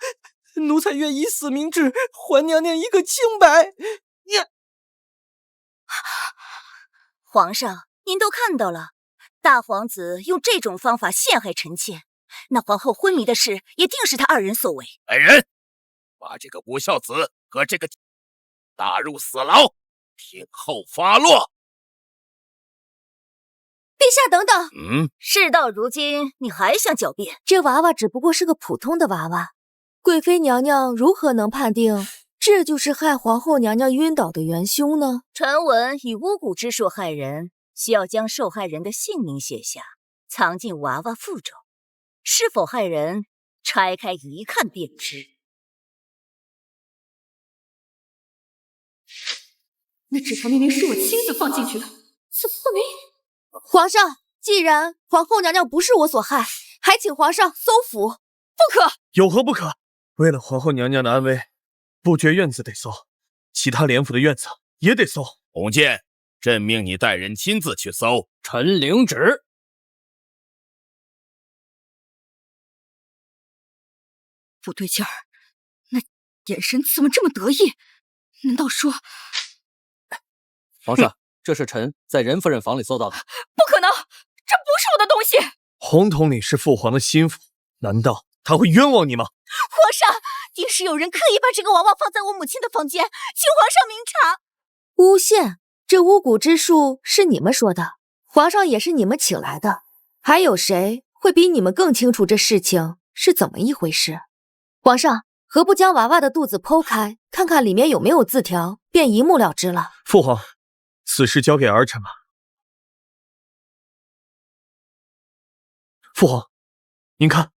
奴才愿以死明志，还娘娘一个清白。皇上，您都看到了，大皇子用这种方法陷害臣妾，那皇后昏迷的事也定是他二人所为。来人，把这个不孝子和这个打入死牢，听候发落。陛下，等等！事到如今，你还想狡辩？这娃娃只不过是个普通的娃娃，贵妃娘娘如何能判定这就是害皇后娘娘晕倒的元凶呢？传闻以巫蛊之术害人，需要将受害人的姓名写下，藏进娃娃腹中。是否害人，拆开一看便知。那纸条明明是我亲自放进去的，怎么会没？皇上，既然皇后娘娘不是我所害，还请皇上搜府。不可！有何不可？为了皇后娘娘的安危，不觉院子得搜，其他连府的院子也得搜。鸿渐，朕命你带人亲自去搜。臣领旨。不对劲儿，那眼神怎么这么得意？难道说……皇上，这是臣在任夫人房里搜到的。不可能，这不是我的东西。红统领是父皇的心腹，难道他会冤枉你吗？皇上，定是有人刻意把这个娃娃放在我母亲的房间，请皇上明察。诬陷，这巫蛊之术是你们说的，皇上也是你们请来的，还有谁会比你们更清楚这事情是怎么一回事？皇上，何不将娃娃的肚子剖开，看看里面有没有字条，便一目了之了。父皇，此事交给儿臣吧。父皇，您看。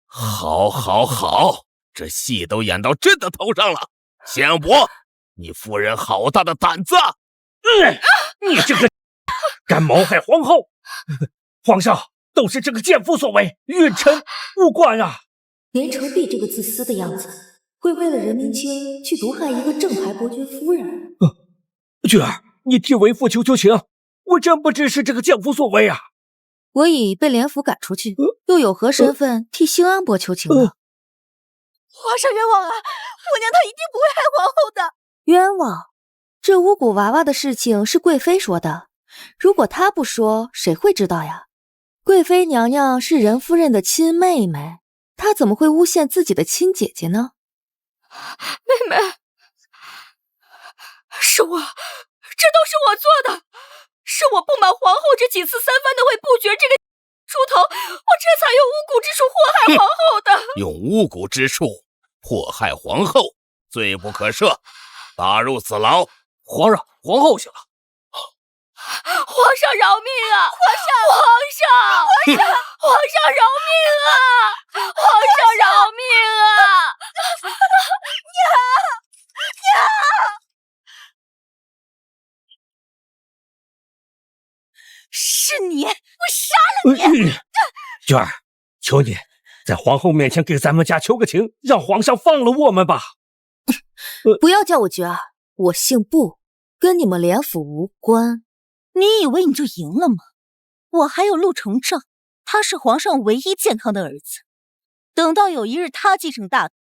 好，这戏都演到朕的头上了。显伯，你夫人好大的胆子！你这个敢谋害皇后！皇上，都是这个奸夫所为，与臣无关啊！连程璧这个自私的样子，会为了任明清去毒害一个正牌伯爵夫人？菊儿，你替为父求情，我真不知是这个奸夫所为啊！我已被连府赶出去，又有何身份替兴安伯求情呢？皇上冤枉啊！我娘她一定不会害皇后的。冤枉？这巫蛊娃娃的事情是贵妃说的，如果她不说，谁会知道呀？贵妃娘娘是任夫人的亲妹妹，她怎么会诬陷自己的亲姐姐呢？妹妹，是我，这都是我做的。是我不满皇后这几次三番的为不绝这个出头，我这才用巫蛊之术祸害皇后的。用巫蛊之术祸害皇后，罪不可赦，打入死牢。皇上，皇后醒了。皇上饶命啊！皇上饶命啊！皇上饶命啊！娘！是你，我杀了你！娟儿，求你在皇后面前给咱们家求个情，让皇上放了我们吧。不要叫我娟儿，我姓布，跟你们连府无关。你以为你就赢了吗？我还有陆承照，他是皇上唯一健康的儿子。等到有一日他继承大统，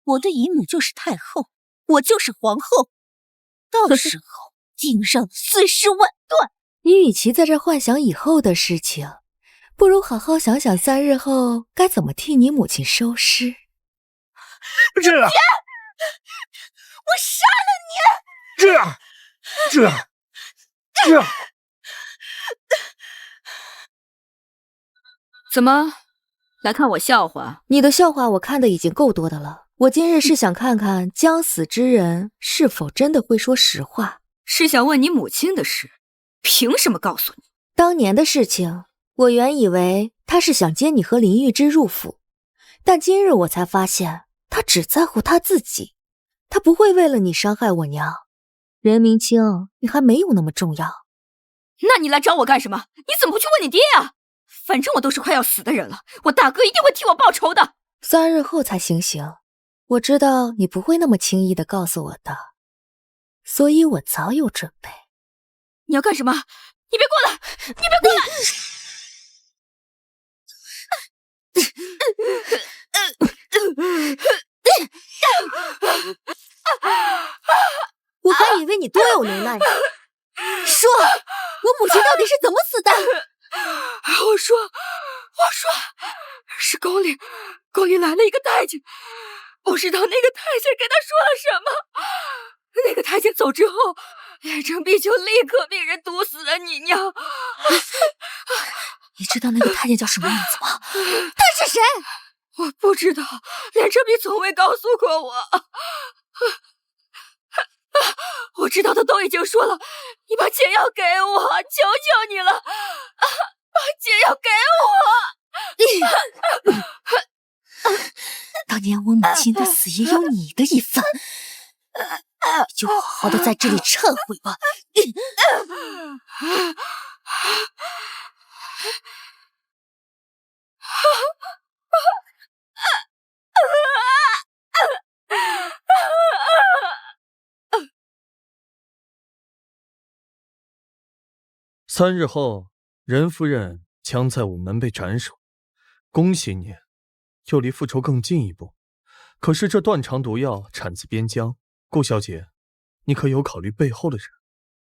我的姨母就是太后，我就是皇后，到时候顶上40万段。你与其在这幻想以后的事情，不如好好想想3日后该怎么替你母亲收尸。这儿，我杀了你！这儿，怎么来看我笑话？你的笑话我看的已经够多的了。我今日是想看看将死之人是否真的会说实话。是想问你母亲的事，凭什么告诉你？当年的事情，我原以为他是想接你和林玉芝入府，但今日我才发现，他只在乎他自己，他不会为了你伤害我娘。任明清，你还没有那么重要。那你来找我干什么？你怎么不去问你爹啊？反正我都是快要死的人了，我大哥一定会替我报仇的。3日后才行刑，我知道你不会那么轻易的告诉我的，所以我早有准备。你要干什么？你别过来！你别过来！我还以为你多有能耐呢。说，我母亲到底是怎么死的？我说话说，是宫里来了一个太监，不知道那个太监跟他说了什么。那个太监走之后，连城璧就立刻被人毒死了。你娘，你知道那个太监叫什么名字吗？他是谁？我不知道，连城璧从未告诉过我。我知道的都已经说了，你把解药给我，求求你了，把解药给我。当年我母亲的死也有你的一份，你就好好的在这里忏悔吧。3日后，任夫人将在午门被斩首。恭喜你，又离复仇更进一步。可是这断肠毒药产自边疆，顾小姐，你可有考虑背后的人？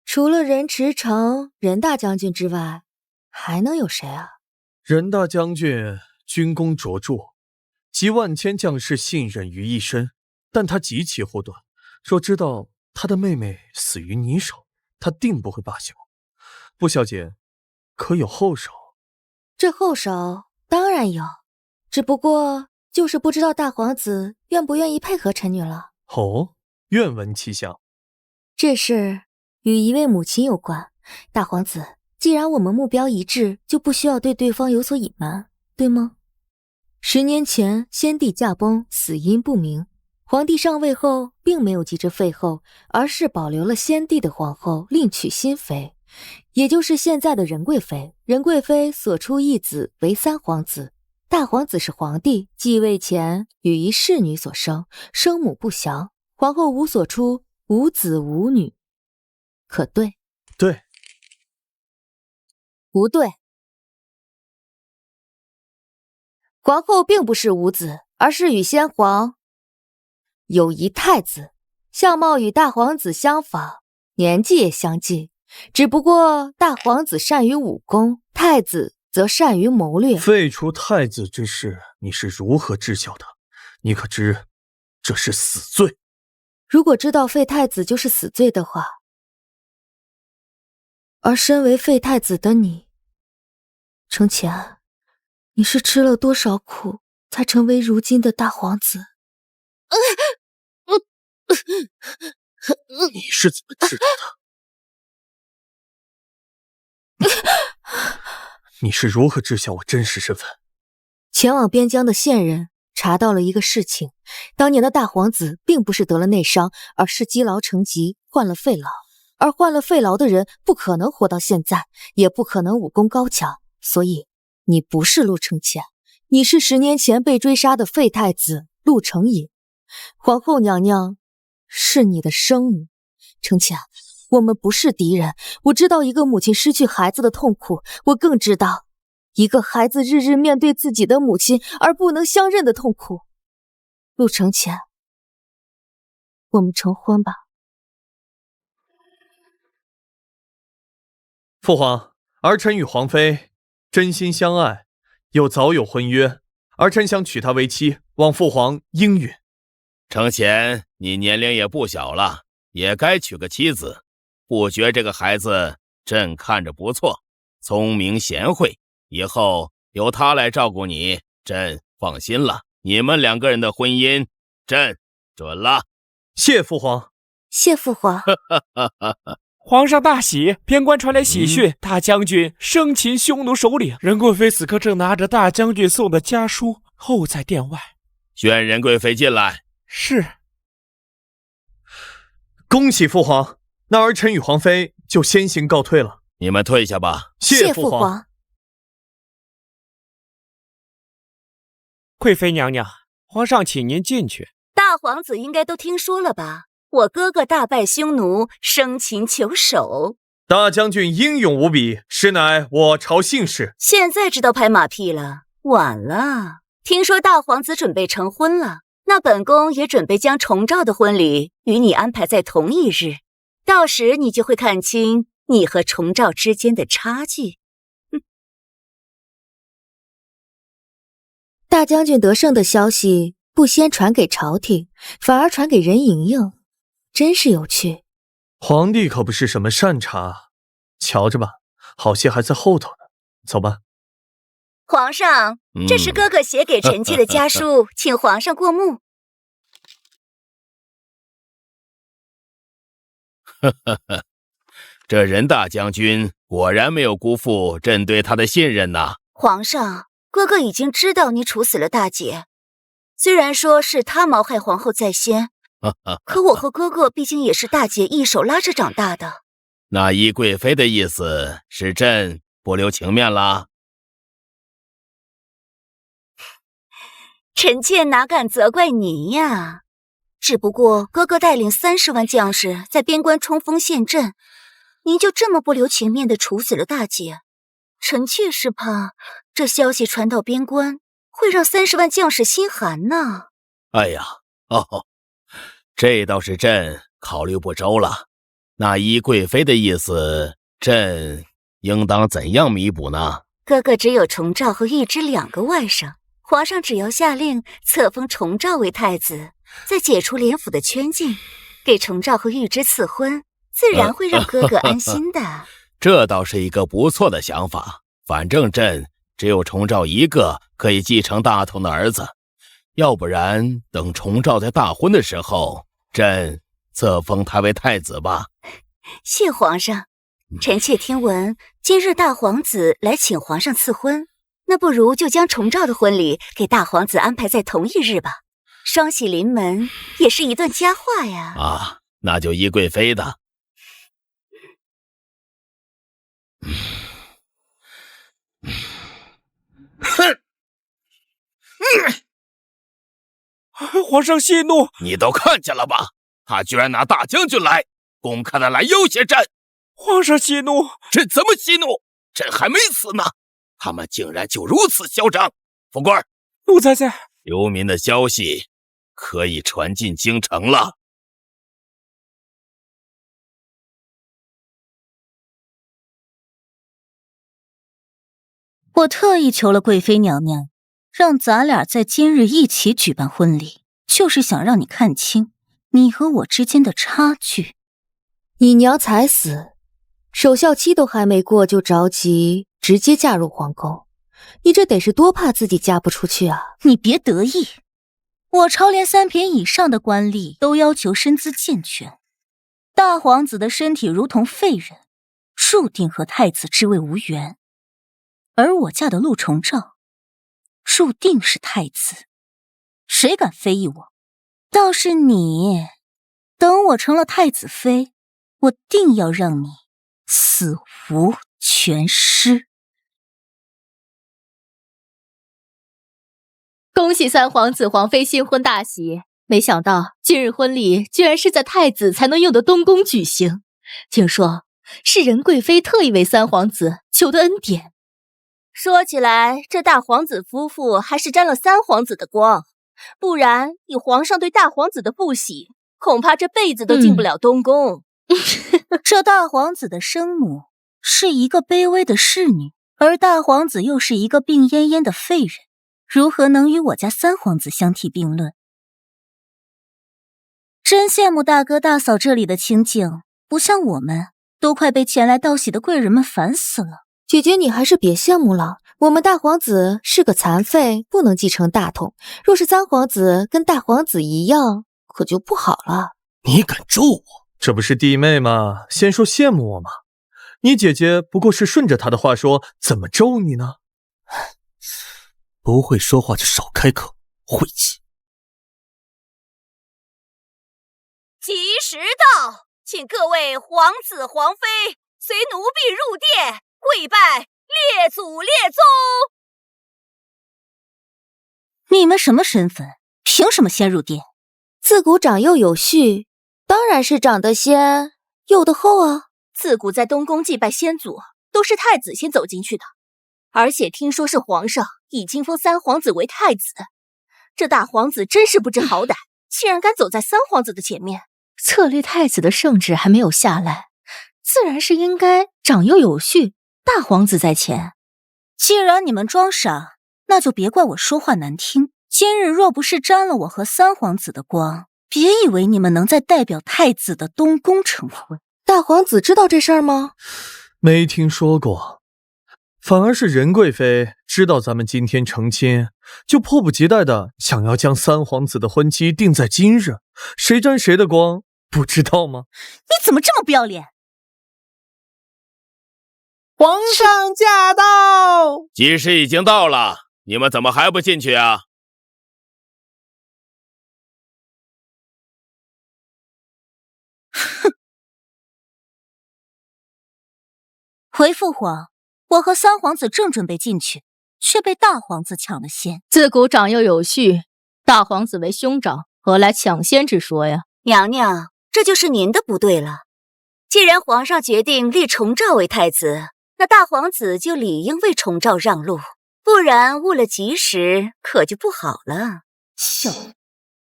除了任驰骋、任大将军之外，还能有谁啊？任大将军军功卓著，集万千将士信任于一身，但他极其护短。若知道他的妹妹死于你手，他定不会罢休。顾小姐，可有后手？这后手当然有，只不过就是不知道大皇子愿不愿意配合臣女了。哦，愿闻其详。这事与一位母亲有关，大皇子，既然我们目标一致，就不需要对对方有所隐瞒，对吗？10年前，先帝驾崩，死因不明。皇帝上位后，并没有急着废后，而是保留了先帝的皇后，另娶新妃，也就是现在的任贵妃。任贵妃所出一子为3皇子，大皇子是皇帝，继位前与一侍女所生，生母不详。皇后无所出，无子无女，可对？对。不对。皇后并不是无子，而是与先皇有一太子，相貌与大皇子相仿，年纪也相近，只不过大皇子善于武功，太子则善于谋略。废除太子之事，你是如何知晓的？你可知这是死罪？如果知道废太子就是死罪的话，而身为废太子的你，程潜，你是吃了多少苦才成为如今的大皇子？你是怎么知道的？你是如何知晓我真实身份？前往边疆的线人查到了一个事情，当年的大皇子并不是得了内伤，而是积劳成疾，患了肺痨。而患了肺痨的人不可能活到现在，也不可能武功高强，所以你不是陆承前，你是10年前被追杀的废太子陆承隐。皇后娘娘是你的生母，承前，我们不是敌人。我知道一个母亲失去孩子的痛苦，我更知道一个孩子日日面对自己的母亲而不能相认的痛苦。陆承前，我们成婚吧。父皇，儿臣与皇妃真心相爱，又早有婚约，儿臣想娶她为妻，望父皇应允。承前，你年龄也不小了，也该娶个妻子。不觉这个孩子朕看着不错，聪明贤惠，以后由他来照顾你，朕放心了。你们2个人的婚姻，朕准了。谢父皇。谢父皇。皇上大喜，边关传来喜讯，大将军生擒匈奴首领任贵妃，此刻正拿着大将军送的家书候在殿外。宣任贵妃进来。是。恭喜父皇，那儿臣与皇妃就先行告退了。你们退下吧。谢父皇。贵妃娘娘，皇上请您进去。大皇子应该都听说了吧？我哥哥大败匈奴，生擒求首。大将军英勇无比，实乃我朝幸事。现在知道拍马屁了，晚了。听说大皇子准备成婚了，那本宫也准备将重照的婚礼与你安排在同一日，到时你就会看清你和重照之间的差距。大将军得胜的消息不先传给朝廷，反而传给任盈盈，真是有趣。皇帝可不是什么善茬，瞧着吧，好戏还在后头呢。走吧。皇上，这是哥哥写给臣妾的家书，请皇上过目。这任大将军果然没有辜负朕对他的信任呐。皇上，哥哥已经知道你处死了大姐，虽然说是他谋害皇后在先，可我和哥哥毕竟也是大姐一手拉着长大的。那依贵妃的意思是朕不留情面啦？臣妾哪敢责怪您呀？只不过哥哥带领30万将士在边关冲锋陷阵，您就这么不留情面地处死了大姐，臣妾是怕这消息传到边关，会让30万将士心寒呢。哎呀，这倒是朕考虑不周了。那依贵妃的意思，朕应当怎样弥补呢？哥哥只有重照和玉芝2个外甥，皇上只要下令册封重照为太子，再解除连府的圈禁，给重照和玉芝赐婚，自然会让哥哥安心的。这倒是一个不错的想法。反正朕只有重照一个可以继承大统的儿子，要不然等重照在大婚的时候，朕册封他为太子吧。谢皇上，臣妾听闻今日大皇子来请皇上赐婚，那不如就将重照的婚礼给大皇子安排在同一日吧，双喜临门也是一段佳话呀。啊，那就依贵妃的。皇上息怒！你都看见了吧？他居然拿大将军来，公开的来要挟朕。皇上息怒！朕怎么息怒？朕还没死呢，他们竟然就如此嚣张！副官，奴才在。流民的消息可以传进京城了。我特意求了贵妃娘娘，让咱俩在今日一起举办婚礼，就是想让你看清你和我之间的差距。你娘才死，守孝期都还没过就着急直接嫁入皇宫，你这得是多怕自己嫁不出去啊！你别得意，我朝连3品以上的官吏都要求身姿健全，大皇子的身体如同废人，注定和太子之位无缘。而我嫁的陆重照，注定是太子，谁敢非议我？倒是你，等我成了太子妃，我定要让你死无全尸。恭喜三皇子皇妃新婚大喜！没想到今日婚礼居然是在太子才能用的东宫举行，听说是仁贵妃特意为三皇子求的恩典。说起来，这大皇子夫妇还是沾了三皇子的光，不然以皇上对大皇子的不喜，恐怕这辈子都进不了东宫。这大皇子的生母是一个卑微的侍女，而大皇子又是一个病恹恹的废人，如何能与我家三皇子相提并论？真羡慕大哥大嫂这里的清静，不像我们，都快被前来道喜的贵人们烦死了。姐姐，你还是别羡慕了。我们大皇子是个残废，不能继承大统。若是三皇子跟大皇子一样，可就不好了。你敢咒我？这不是弟妹吗？先说羡慕我吗？你姐姐不过是顺着她的话说，怎么咒你呢？不会说话就少开口，晦气。吉时到，请各位皇子皇妃随奴婢入殿。跪拜列祖列宗！你们什么身份？凭什么先入殿？自古长幼有序，当然是长得先，幼得后啊。自古在东宫祭拜先祖，都是太子先走进去的。而且听说是皇上已经封三皇子为太子，这大皇子真是不知好歹，竟然敢走在三皇子的前面。册立太子的圣旨还没有下来，自然是应该长幼有序。大皇子在前，既然你们装傻，那就别怪我说话难听。今日若不是沾了我和三皇子的光，别以为你们能在代表太子的东宫成婚。大皇子知道这事儿吗？没听说过，反而是仁贵妃知道咱们今天成亲，就迫不及待的想要将三皇子的婚期定在今日。谁沾谁的光，不知道吗？你怎么这么不要脸？皇上驾到！吉时已经到了，你们怎么还不进去啊？哼！回父皇，我和三皇子正准备进去，却被大皇子抢了先。自古长幼有序，大皇子为兄长，何来抢先之说呀？娘娘，这就是您的不对了。既然皇上决定立崇诏为太子，那大皇子就理应为崇诏让路，不然误了吉时，可就不好了。小子，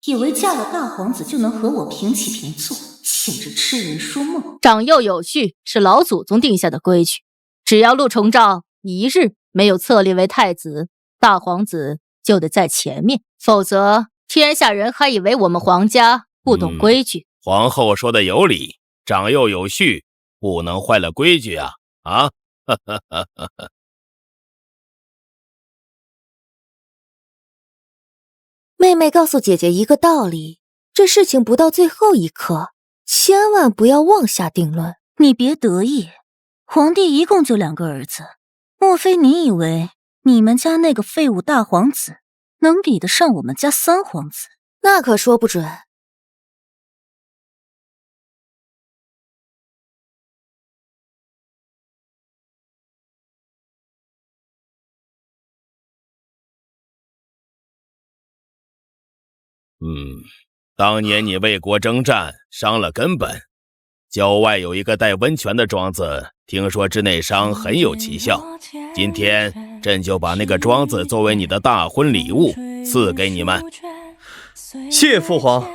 以为嫁了大皇子就能和我平起平坐，简直痴人说梦。长幼有序是老祖宗定下的规矩，只要陆崇诏一日没有册立为太子，大皇子就得在前面，否则天下人还以为我们皇家不懂规矩。皇后说的有理，长幼有序，不能坏了规矩啊！啊！妹妹告诉姐姐一个道理，这事情不到最后一刻，千万不要妄下定论。你别得意，皇帝一共就2个儿子，莫非你以为你们家那个废物大皇子能比得上我们家三皇子？那可说不准。当年你为国征战，伤了根本。郊外有一个带温泉的庄子，听说治内伤很有奇效。今天朕就把那个庄子作为你的大婚礼物赐给你们。谢父皇。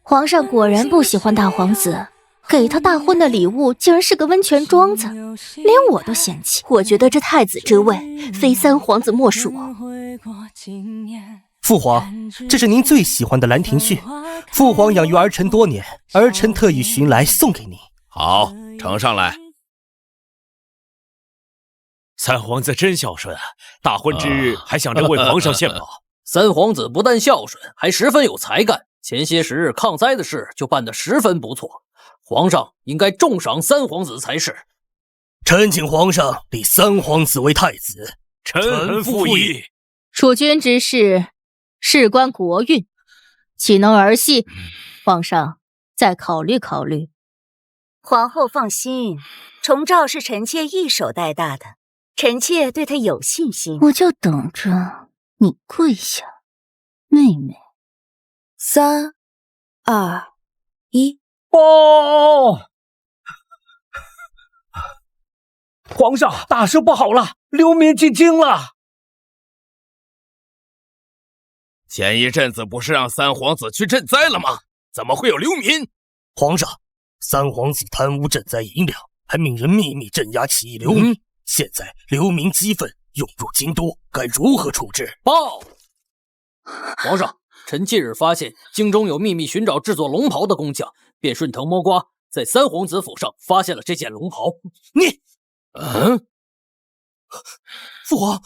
皇上果然不喜欢大皇子，给他大婚的礼物竟然是个温泉庄子，连我都嫌弃。我觉得这太子之位非三皇子莫属。父皇，这是您最喜欢的兰亭序，父皇养育儿臣多年，儿臣特意寻来送给您。好，呈上来。三皇子真孝顺啊，大婚之日还想着为皇上献宝。三皇子不但孝顺，还十分有才干，前些时日抗灾的事就办得十分不错，皇上应该重赏三皇子才是。臣请皇上立三皇子为太子。臣附议。储君之事事关国运，岂能儿戏？皇上再考虑考虑。皇后放心，崇诏是臣妾一手带大的，臣妾对他有信心。我就等着你跪下，妹妹。3、2、1。哦！皇上，大事不好了，流民进京了。前一阵子不是让三皇子去赈灾了吗？怎么会有流民？皇上，三皇子贪污赈灾银两，还命人秘密镇压起义流民。现在流民激愤涌入京都，该如何处置？报！皇上，臣近日发现京中有秘密寻找制作龙袍的工匠，便顺藤摸瓜，在三皇子府上发现了这件龙袍。你，父皇，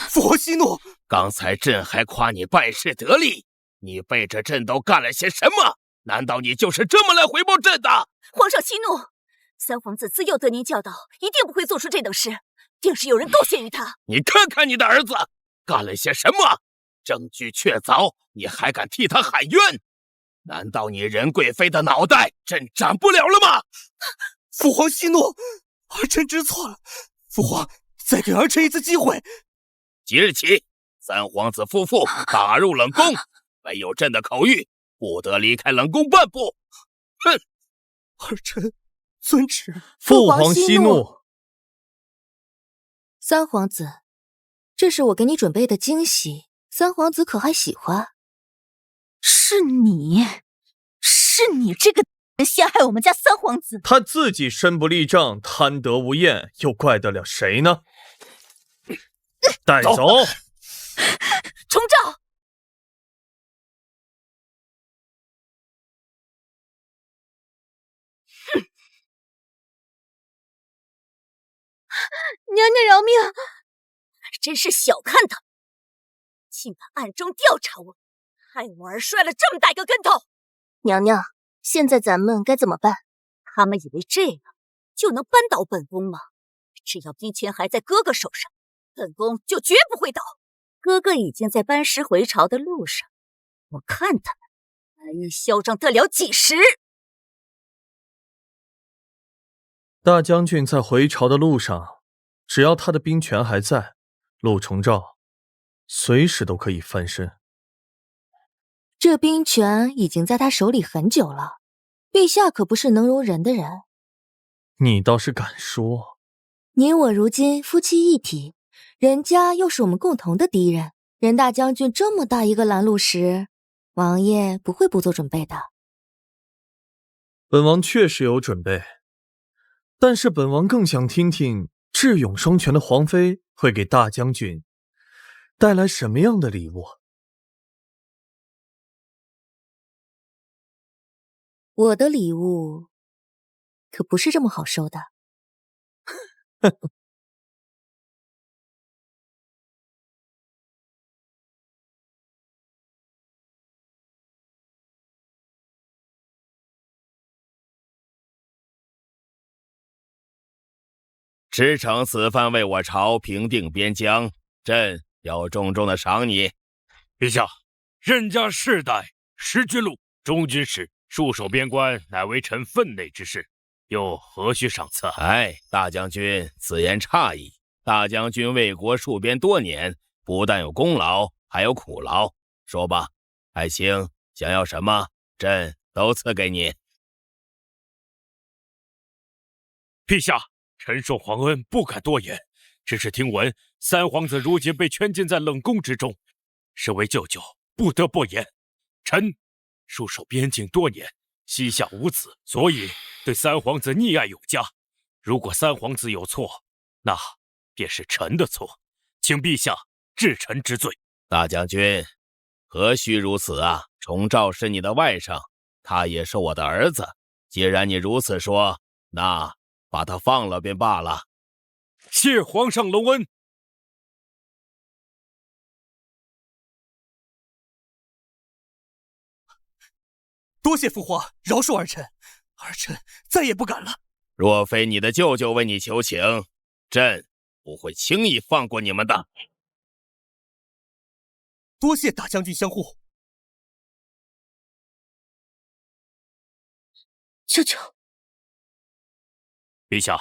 父皇息怒！刚才朕还夸你办事得力，你背着朕都干了些什么？难道你就是这么来回报朕的？皇上息怒！三皇子自幼得您教导，一定不会做出这等事，定是有人构陷于他。你看看你的儿子干了些什么？证据确凿，你还敢替他喊冤？难道你仁贵妃的脑袋朕斩不了了吗？父皇息怒，儿臣知错了。父皇，再给儿臣一次机会。即日起，三皇子夫妇打入冷宫，没有朕的口谕，不得离开冷宫半步。哼！儿臣遵旨。父皇息怒。三皇子，这是我给你准备的惊喜，三皇子可还喜欢？是你这个还陷害我们家三皇子。他自己身不立正，贪得无厌，又怪得了谁呢？带走。重照。娘娘饶命！真是小看他，竟敢暗中调查我，害我儿摔了这么大个跟头。娘娘，现在咱们该怎么办？他们以为这样就能扳倒本宫吗？只要兵权还在哥哥手上，本宫就绝不会倒。哥哥已经在班师回朝的路上，我看他们还嚣张得了几时？大将军在回朝的路上，只要他的兵权还在，陆重照随时都可以翻身。这兵权已经在他手里很久了，陛下可不是能容人的人。你倒是敢说。你我如今夫妻一体，人家又是我们共同的敌人。任大将军这么大一个拦路石，王爷不会不做准备的。本王确实有准备，但是本王更想听听智勇双全的皇妃会给大将军带来什么样的礼物。我的礼物可不是这么好收的。驰骋此番为我朝平定边疆，朕要重重的赏你。陛下，任家世代识君禄，中军事，戍守边关，乃为臣分内之事，又何须赏赐？哎，大将军此言差矣。大将军为国戍边多年，不但有功劳，还有苦劳。说吧，爱卿想要什么，朕都赐给你。陛下，臣受皇恩，不敢多言。只是听闻三皇子如今被圈禁在冷宫之中，身为舅舅，不得不言。臣戍守边境多年，膝下无子，所以对三皇子溺爱有加。如果三皇子有错，那便是臣的错，请陛下治臣之罪。大将军，何须如此啊？重照是你的外甥，他也是我的儿子。既然你如此说，那把他放了便罢了。谢皇上隆恩。多谢父皇饶恕儿臣，儿臣再也不敢了。若非你的舅舅为你求情，朕不会轻易放过你们的。多谢大将军相护。舅舅，陛下，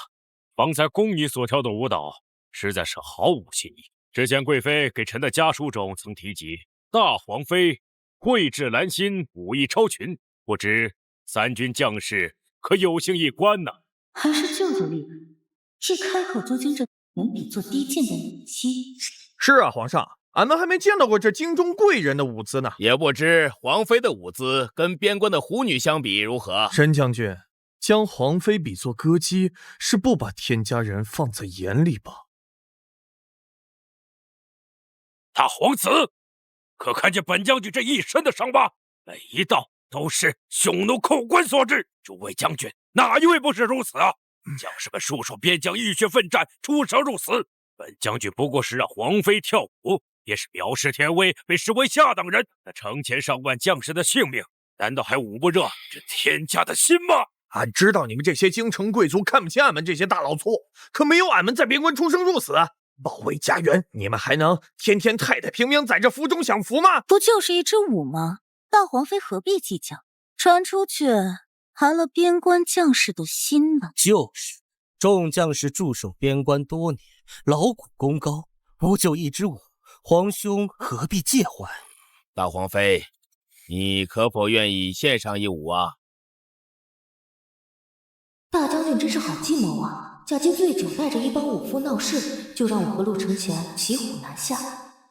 方才宫女所跳的舞蹈实在是毫无新意。之前贵妃给臣的家书中曾提及，大皇妃蕙质兰心，武艺超群，不知三军将士可有幸一观呢？还是舅舅厉害，一开口就将这人比作低贱的女妻。是啊，皇上，俺们还没见到过这京中贵人的舞姿呢。也不知皇妃的舞姿跟边关的狐女相比如何？申将军，将皇妃比作歌姬，是不把天家人放在眼里吧？大皇子，可看见本将军这一身的伤疤，每一道都是匈奴寇官所致。诸位将军，哪一位不是如此啊？将士们戍守边疆，浴血奋战，出生入死。本将军不过是让皇妃跳舞，也是藐视天威，被视为下等人。那成千上万将士的性命，难道还捂不热这天家的心吗？俺知道你们这些京城贵族看不起俺们这些大老粗，可没有俺们在边关出生入死，保卫家园，你们还能天天太太平民在这府中享福吗？不就是一支舞吗？大皇妃何必计较？传出去，寒了边关将士的心呢。就是，众将士驻守边关多年，劳苦功高，不就一支舞，皇兄何必介怀？大皇妃，你可否愿意献上一舞啊？大将军真是好计谋啊！驾轻醉酒，带着一帮武夫闹事，就让我和陆承前骑虎难下。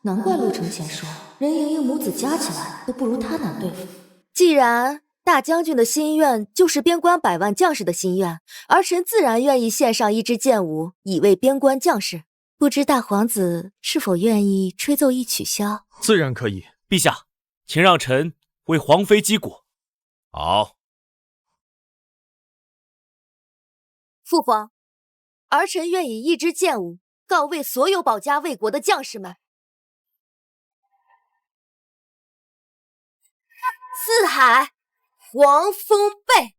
难怪陆承前说，任盈盈母子加起来都不如他难对付。既然大将军的心愿就是边关100万将士的心愿，儿臣自然愿意献上一支剑舞，以慰边关将士。不知大皇子是否愿意吹奏一曲箫？自然可以。陛下，请让臣为皇妃击鼓。好。父皇，儿臣愿以一支剑舞告慰所有保家卫国的将士们。四海黄蜂背，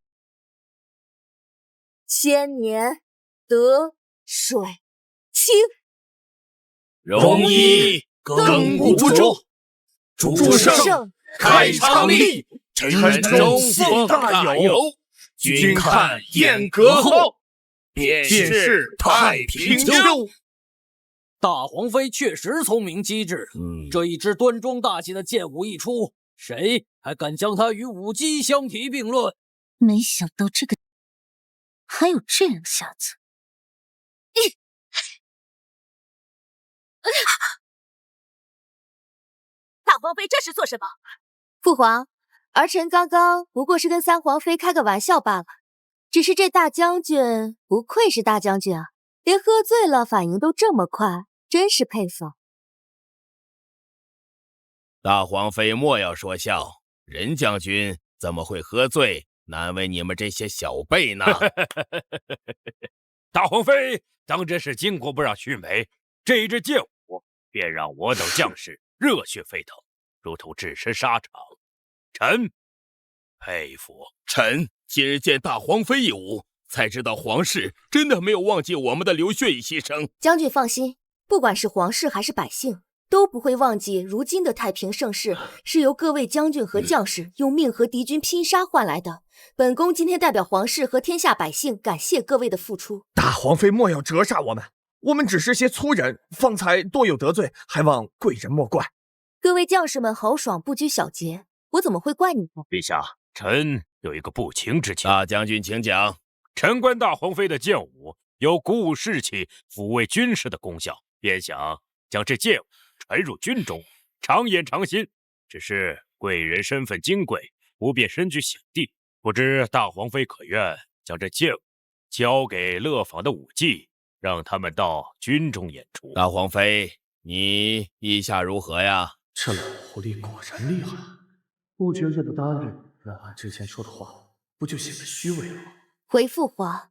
千年得水清。容易耕不辍，主圣开昌利，臣中奉大有。君看燕阁后，便是太平秋。大皇妃确实聪明机智，这一支端庄大气的剑舞一出，谁还敢将它与舞姬相提并论？没想到这个还有这样下子。大皇妃这是做什么？父皇，儿臣刚刚不过是跟三皇妃开个玩笑罢了。只是这大将军不愧是大将军啊，连喝醉了反应都这么快，真是佩服。大皇妃莫要说笑，任将军怎么会喝醉，难为你们这些小辈呢？大皇妃当真是巾帼不让须眉，这一支剑舞便让我等将士热血沸腾，如同置身沙场。臣佩服。臣今日见大皇妃一舞，才知道皇室真的没有忘记我们的流血与牺牲。将军放心，不管是皇室还是百姓，都不会忘记如今的太平盛世是由各位将军和将士用命和敌军拼杀换来的。本宫今天代表皇室和天下百姓感谢各位的付出。大皇妃莫要折煞我们，我们只是些粗人，方才多有得罪，还望贵人莫怪。各位将士们豪爽不拘小节，我怎么会怪你呢？陛下，臣有一个不情之请。大将军请讲。臣观大皇妃的剑舞有鼓舞士气、抚慰军事的功效，便想将这剑舞传入军中，常言常新。只是贵人身份金贵，不便身居显地，不知大皇妃可愿将这剑舞交给乐坊的舞伎，让他们到军中演出？大皇妃，你意下如何呀？这老狐狸果然厉害，不觉着的答应，那俺之前说的话，不就显得虚伪了吗？回父皇，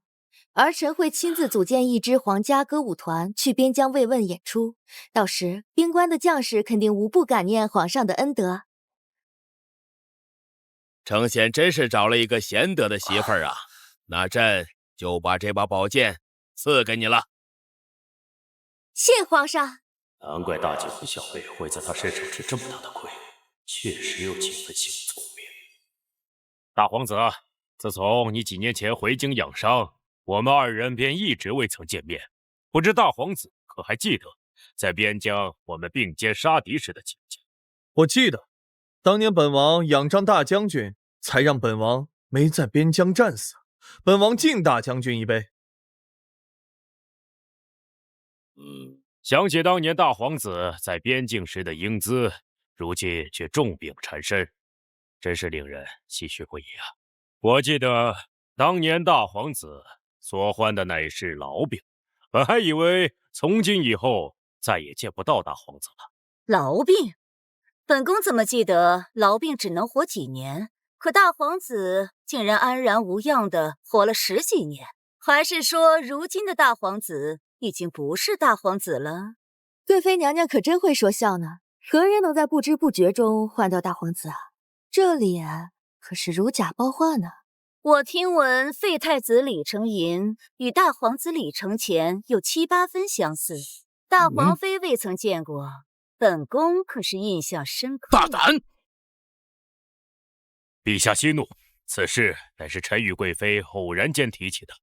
儿臣会亲自组建一支皇家歌舞团去边疆慰问演出，到时边关的将士肯定无不感念皇上的恩德。承贤真是找了一个贤德的媳妇儿啊！那朕就把这把宝剑赐给你了。谢皇上。难怪大姐和小辈会在他身上吃这么大的亏，确实有几分小聪明。大皇子，自从你几年前回京养伤，我们二人便一直未曾见面。不知大皇子可还记得在边疆我们并肩杀敌时的情景？我记得，当年本王仰仗大将军，才让本王没在边疆战死。本王敬大将军一杯。想起当年大皇子在边境时的英姿，如今却重病缠身，真是令人唏嘘不已啊！我记得当年大皇子所患的乃是痨病，本还以为从今以后再也见不到大皇子了。痨病？本宫怎么记得痨病只能活几年？可大皇子竟然安然无恙的活了10几年？还是说如今的大皇子已经不是大皇子了？贵妃娘娘可真会说笑呢，何人能在不知不觉中换掉大皇子啊？这脸可是如假包换呢。我听闻废太子李承寅与大皇子李承乾有7、8分相似，大皇妃未曾见过，本宫可是印象深刻。大胆！陛下息怒，此事乃是臣与贵妃偶然间提起的。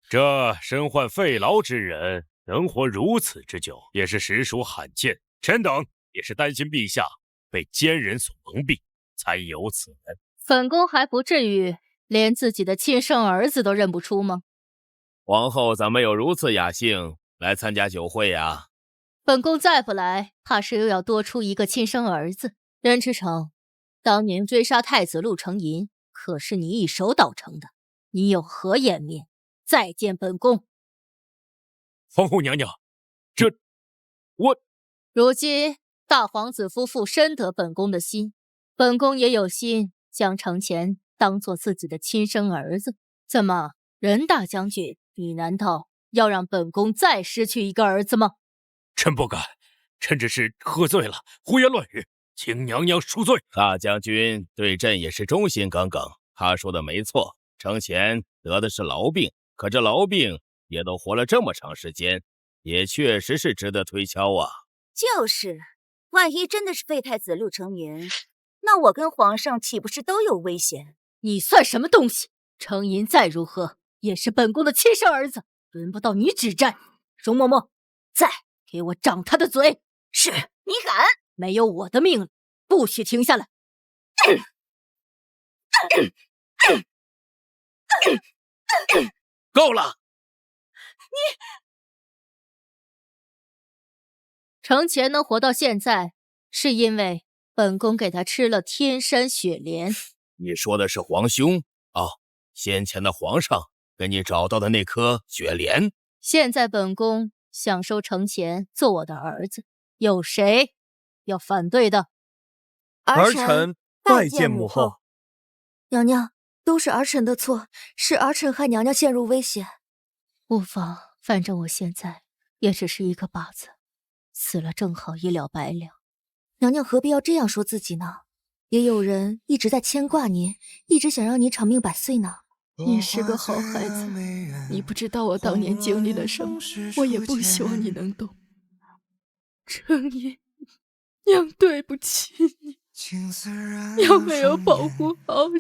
这身患肺痨之人能活如此之久，也是实属罕见。臣等也是担心陛下被奸人所蒙蔽，才有此人。本宫还不至于连自己的亲生儿子都认不出吗？皇后怎么有如此雅兴来参加酒会呀？本宫再不来，怕是又要多出一个亲生儿子。任之成当年追杀太子陆承寅，可是你一手捣成的，你有何颜面再见本宫？皇后娘娘，如今大皇子夫妇深得本宫的心，本宫也有心将程前当做自己的亲生儿子。怎么，任大将军，你难道要让本宫再失去一个儿子吗？臣不敢，臣只是喝醉了，胡言乱语，请娘娘恕罪。大将军对朕也是忠心耿耿，他说的没错，程前得的是痨病，可这痨病也都活了这么长时间，也确实是值得推敲啊。就是，万一真的是废太子陆成云，那我跟皇上岂不是都有危险？你算什么东西？程银再如何，也是本宫的亲生儿子，轮不到你指战。容嬷嬷，再给我掌他的嘴！是，你敢？没有我的命令，不许停下来！够了！程前能活到现在，是因为本宫给他吃了天山雪莲。你说的是皇兄哦，先前的皇上给你找到的那颗雪莲。现在本宫想收程前做我的儿子，有谁要反对的？儿臣拜见母后。娘娘，都是儿臣的错，是儿臣害娘娘陷入危险。无妨，反正我现在也只是一个靶子，死了正好一了百了。娘娘何必要这样说自己呢？也有人一直在牵挂您，一直想让您长命百岁呢。你是个好孩子，你不知道我当年经历了什么，我也不希望你能懂。程银，娘对不起你，娘没有保护好你。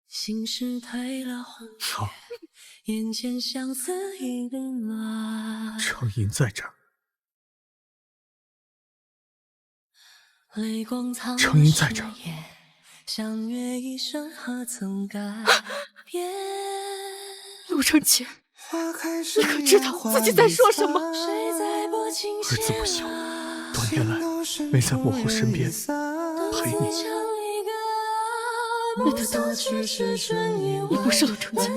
心事褪了红颜，眼前相思已冷啊。程银在这儿，程银在这儿。相约一生何曾改变？陆承前，你可知道自己在说什么？儿子不孝，多年来没在母后身边陪你。你的头绪是你不是陆承前，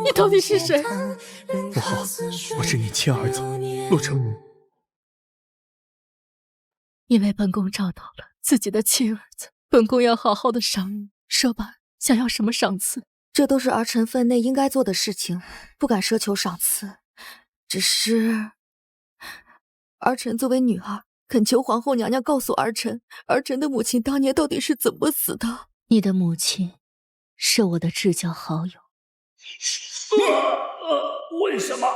你到底是谁？母后，我是你亲儿子陆承云。因为本宫找到了自己的亲儿子，本宫要好好的赏。说吧，想要什么赏赐？这都是儿臣分内应该做的事情，不敢奢求赏赐。只是，儿臣作为女儿，恳求皇后娘娘告诉儿臣的母亲当年到底是怎么死的。你的母亲是我的至交好友。为什么？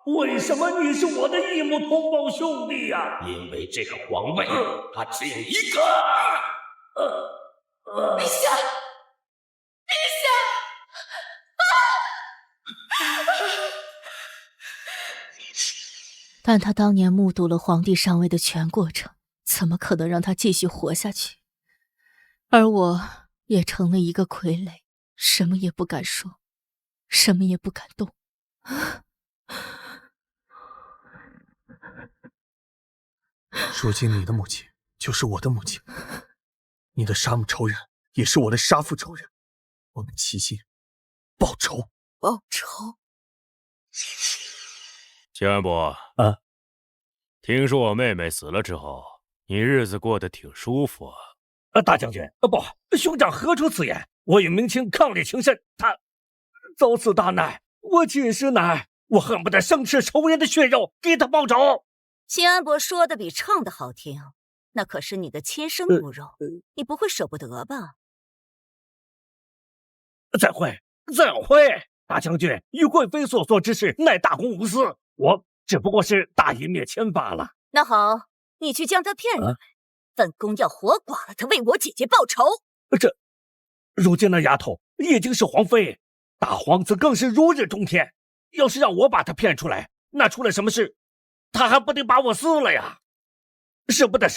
为什么你是我的异母同胞兄弟呀？因为这个皇位，他只有一个。陛下，陛下！但他当年目睹了皇帝上位的全过程，怎么可能让他继续活下去？而我也成了一个傀儡，什么也不敢说，什么也不敢动。如今你的母亲就是我的母亲，你的杀母仇人也是我的杀父仇人，我们齐心报仇。报仇？秦安伯啊，听说我妹妹死了之后，你日子过得挺舒服啊。大将军，不，兄长何出此言？我与明清伉俪情深，他遭此大难，我几时难？我恨不得生吃仇人的血肉，给他报仇。秦安伯说的比唱的好听，那可是你的亲生骨肉，你不会舍不得吧？怎会？大将军与贵妃所做之事，乃大公无私，我只不过是大义灭亲罢了。那好，你去将他骗来，本宫要活剐了他，为我姐姐报仇。如今那丫头已经是皇妃，大皇子更是如日中天，要是让我把她骗出来，那出了什么事，他还不得把我撕了呀？舍不得。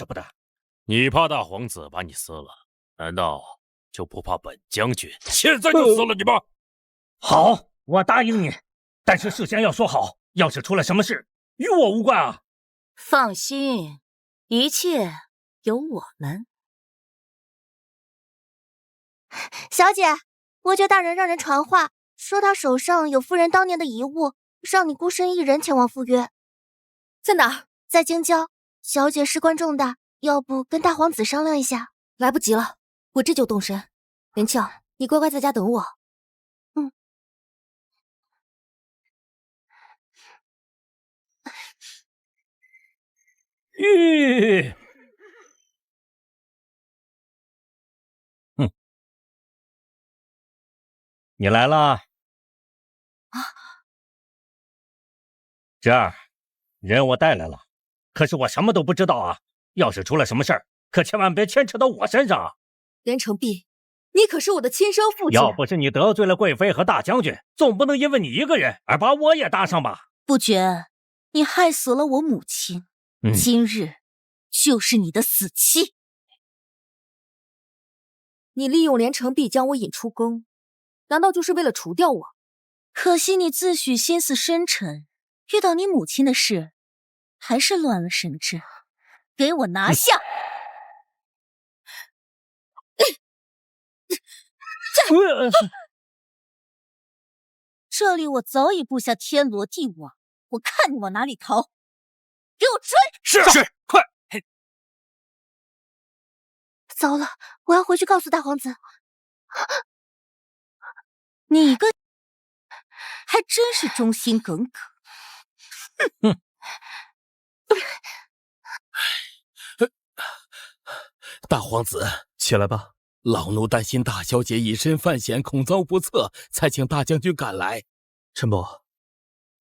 你怕大皇子把你撕了，难道就不怕本将军现在就撕了你吗？好，我答应你，但是事先要说好，要是出了什么事，与我无关啊。放心，一切有我们。小姐，伯爵大人让人传话，说他手上有夫人当年的遗物，让你孤身一人前往赴约。在哪儿？在京郊。小姐事关重大，要不跟大皇子商量一下？来不及了，我这就动身。连翘，你乖乖在家等我。嗯。吁！你来了。这儿，人我带来了，可是我什么都不知道啊！要是出了什么事儿，可千万别牵扯到我身上啊！连城璧，你可是我的亲生父亲。要不是你得罪了贵妃和大将军，总不能因为你一个人而把我也搭上吧？不觉，你害死了我母亲，今日就是你的死期。你利用连城璧将我引出宫，难道就是为了除掉我？可惜你自诩心思深沉，遇到你母亲的事，还是乱了神智。给我拿下！这里我早已布下天罗地网，我看你往哪里逃！给我追！是，快！糟了，我要回去告诉大皇子。你个还真是忠心耿耿。哼！大皇子，起来吧。老奴担心大小姐以身犯险，恐遭不测，才请大将军赶来。陈伯，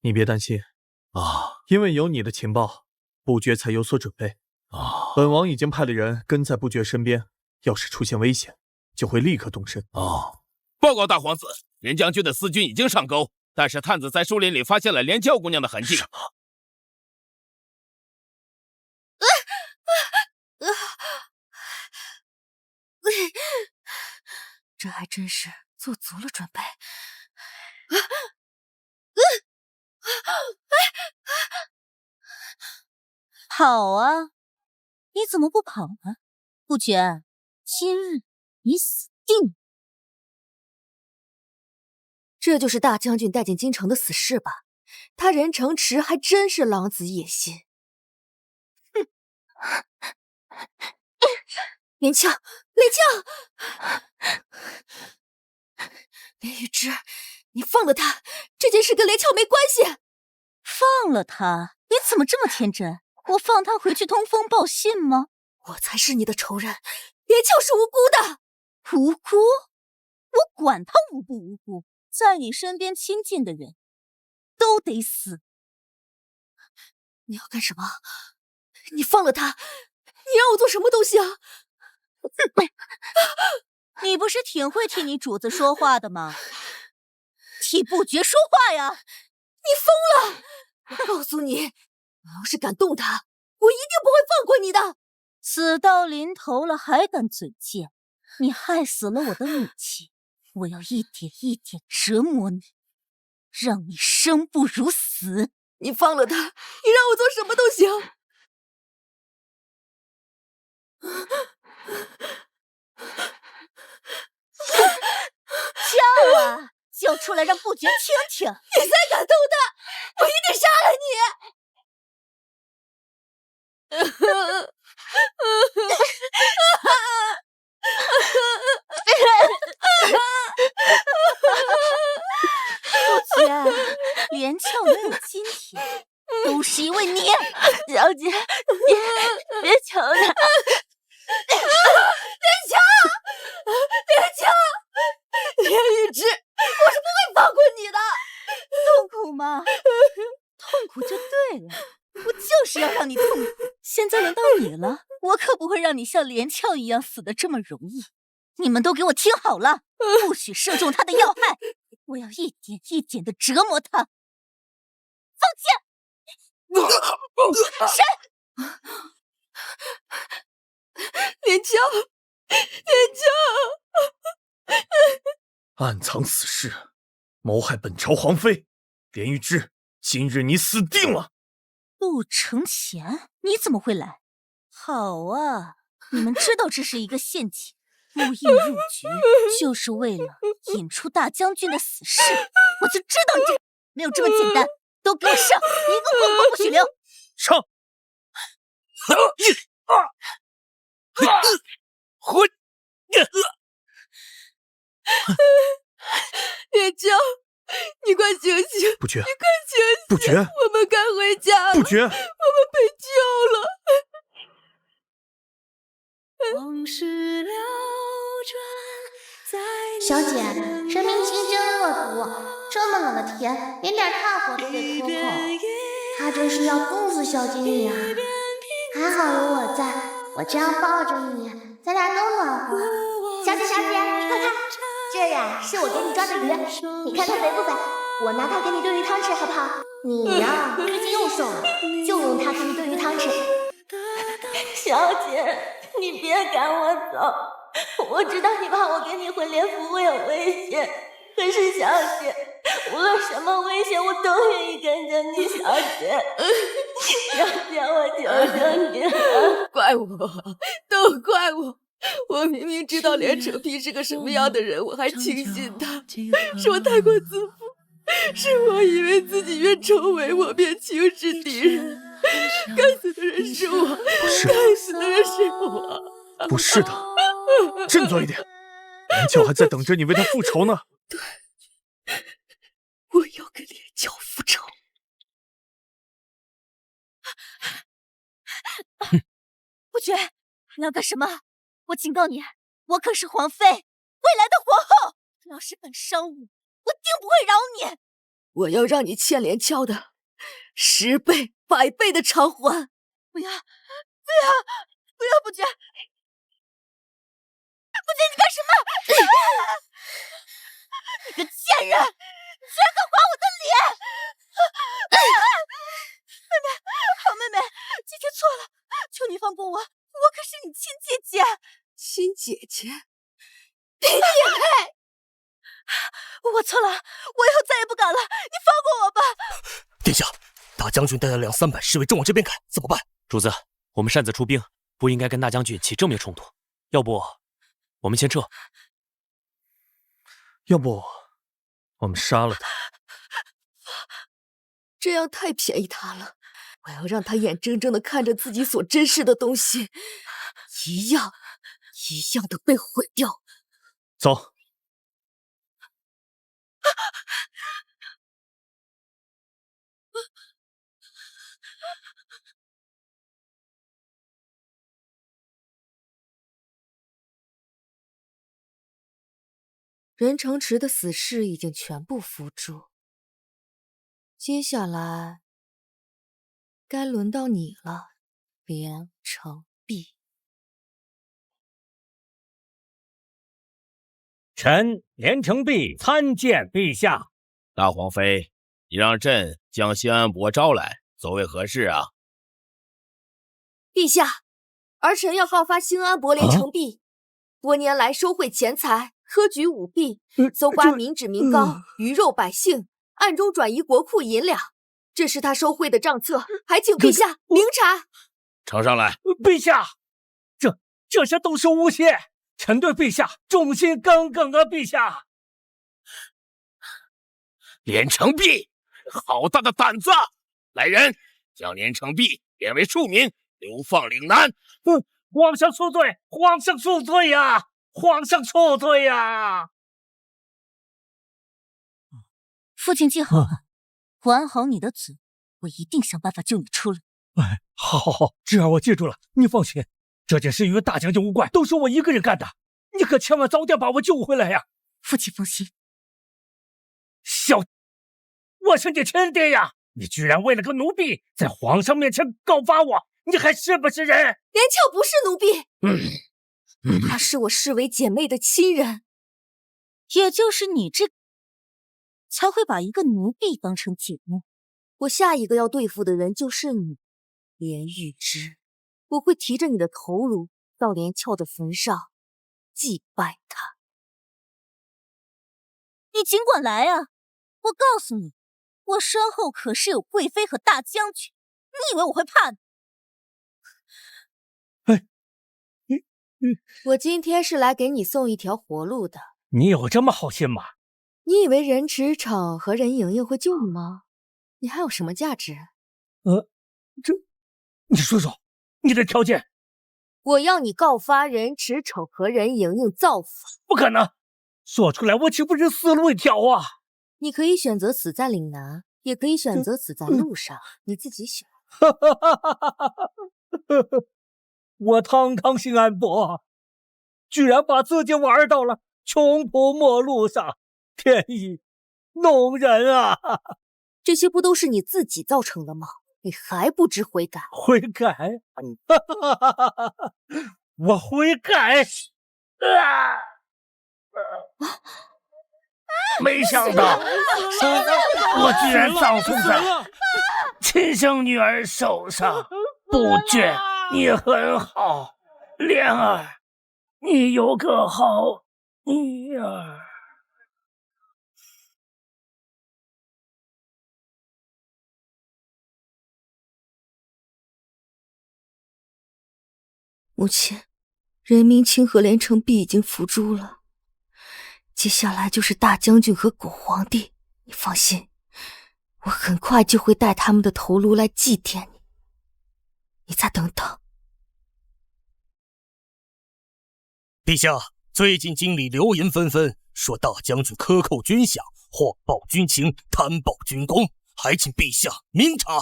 你别担心啊，因为有你的情报，不觉才有所准备啊。本王已经派了人跟在不觉身边，要是出现危险，就会立刻动身。报告大皇子，任将军的私军已经上钩，但是探子在树林里发现了连娇姑娘的痕迹。什么？这还真是做足了准备。跑啊！你怎么不跑呢？不觉，今日你死定！这就是大将军带进京城的死士吧？他任城池还真是狼子野心。哼！连翘，连翘！连玉芝，你放了他，这件事跟连翘没关系。放了他？你怎么这么天真？我放他回去通风报信吗？我才是你的仇人，连翘是无辜的。无辜？我管他无不无辜，在你身边亲近的人都得死。你要干什么？你放了他，你让我做什么东西啊？你不是挺会替你主子说话的吗？替不觉说话呀！你疯了！我告诉你，我要是敢动他，我一定不会放过你的。死到临头了还敢嘴贱！你害死了我的母亲，我要一点一点折磨你，让你生不如死。你放了他，你让我做什么都行。叫啊！叫出来让不觉听听！你再敢动他，我一定杀了你！不觉，连翘没有今天，都是因为你。小姐，别求他。连翘，连翘，连玉芝，我是不会放过你的。痛苦吗？痛苦就对了，我就是要让你痛苦。现在轮到你了，我可不会让你像连翘一样死得这么容易。你们都给我听好了，不许射中他的要害，我要一点一点的折磨他。放箭！谁？连翘，连翘！暗藏死士，谋害本朝皇妃，连玉芝，今日你死定了！陆承前，你怎么会来？好啊，你们知道这是一个陷阱，陆印入局就是为了引出大将军的死事。我就知道这没有这么简单，都给我上，一个混活不许留！上！混！连江，你快醒醒！不绝，你快醒醒！不绝，我们该回家了。不绝，我们被救了。小姐，神明清真恶毒，这么冷的天，连点炭火都得脱口，他这是要冻死小精灵啊！还好有我在，我这样抱着你，咱俩都暖和。小姐，你快看，这呀是我给你抓的鱼，你看它肥不肥？我拿它给你炖鱼汤吃，好不好？你呀，最近又瘦了，就用它给你炖鱼汤吃。小姐，你别赶我走，我知道你怕我跟你回联府会有危险，可是小姐，无论什么危险我都愿意跟着你，小姐。小姐，我求求你了。怪我，都怪我。我明明知道连成璧是个什么样的人，我还轻信他，是我太过自负，是我以为自己运筹帷幄便轻视敌人，该死的人是我，该死的人是我。不是的，振作一点，连翘还在等着你为他复仇呢。对，我要跟连翘复仇。不绝，你要干什么？我警告你，我可是皇妃，未来的皇后。要是敢伤我，我定不会饶你。我要让你欠连翘的10倍、100倍的偿还。不要，不绝！不绝，你干什么？你个贱人，居然敢划我的脸！好妹妹，姐姐错了，求你放过我，我可是你亲姐姐。亲姐姐？你也配？我错了，我以后再也不敢了，你放过我吧。殿下，大将军带了200-300侍卫正往这边赶，怎么办？主子，我们擅自出兵，不应该跟大将军起正面冲突，要不我们先撤。要不我们杀了他？这样太便宜他了，我要让他眼睁睁地看着自己所珍视的东西一样的被毁掉。走。任城池的死士已经全部伏诛，接下来该轮到你了，连城璧。臣连城璧参见陛下。大皇妃，你让朕将新安伯招来，所谓何事啊？陛下，儿臣要告发新安伯连城璧，多年来收贿钱财，科举舞弊，搜刮民脂民膏，鱼肉百姓，暗中转移国库银两，这是他收贿的账册，还请陛下明察。呈上来。陛下，这些都是诬陷，臣对陛下忠心耿耿啊！陛下，连城璧，好大的胆子！来人，将连城璧贬为庶民，流放岭南。皇上恕罪，皇上恕罪呀！皇上恕罪呀！父亲记好了，我安好你的嘴，我一定想办法救你出来。哎，好，侄儿我记住了，你放心，这件事与大将军无关，都是我一个人干的，你可千万早点把我救回来呀！父亲放心。我是你亲爹呀！你居然为了个奴婢，在皇上面前告发我，你还是不是人？连翘不是奴婢，她是我视为姐妹的亲人。也就是你这才会把一个奴婢当成姐妹。我下一个要对付的人就是你，连玉芝。我会提着你的头颅到连翘的坟上祭拜他。你尽管来啊！我告诉你，我身后可是有贵妃和大将军，以为我会怕你？我今天是来给你送一条活路的。你有这么好心吗？你以为任驰骋和任盈盈会救你吗？你还有什么价值？你说说你的条件。我要你告发任驰骋和任盈盈造反。不可能，说出来我岂不是死路一条啊？你可以选择死在岭南，也可以选择死在路上，你自己选。我堂堂新安伯，居然把自己玩到了穷途末路上，天意弄人啊！这些不都是你自己造成的吗？你还不知悔改？悔改？我悔改！没想到我居然葬送在亲生女儿手上。不觉你很好，莲儿，你有个好女儿。母亲，任明清和连城璧已经伏诛了，接下来就是大将军和狗皇帝。你放心，我很快就会带他们的头颅来祭奠你。你再等等。陛下，最近京里流言纷纷，说大将军克扣军饷，谎报军情，贪报军功，还请陛下明察。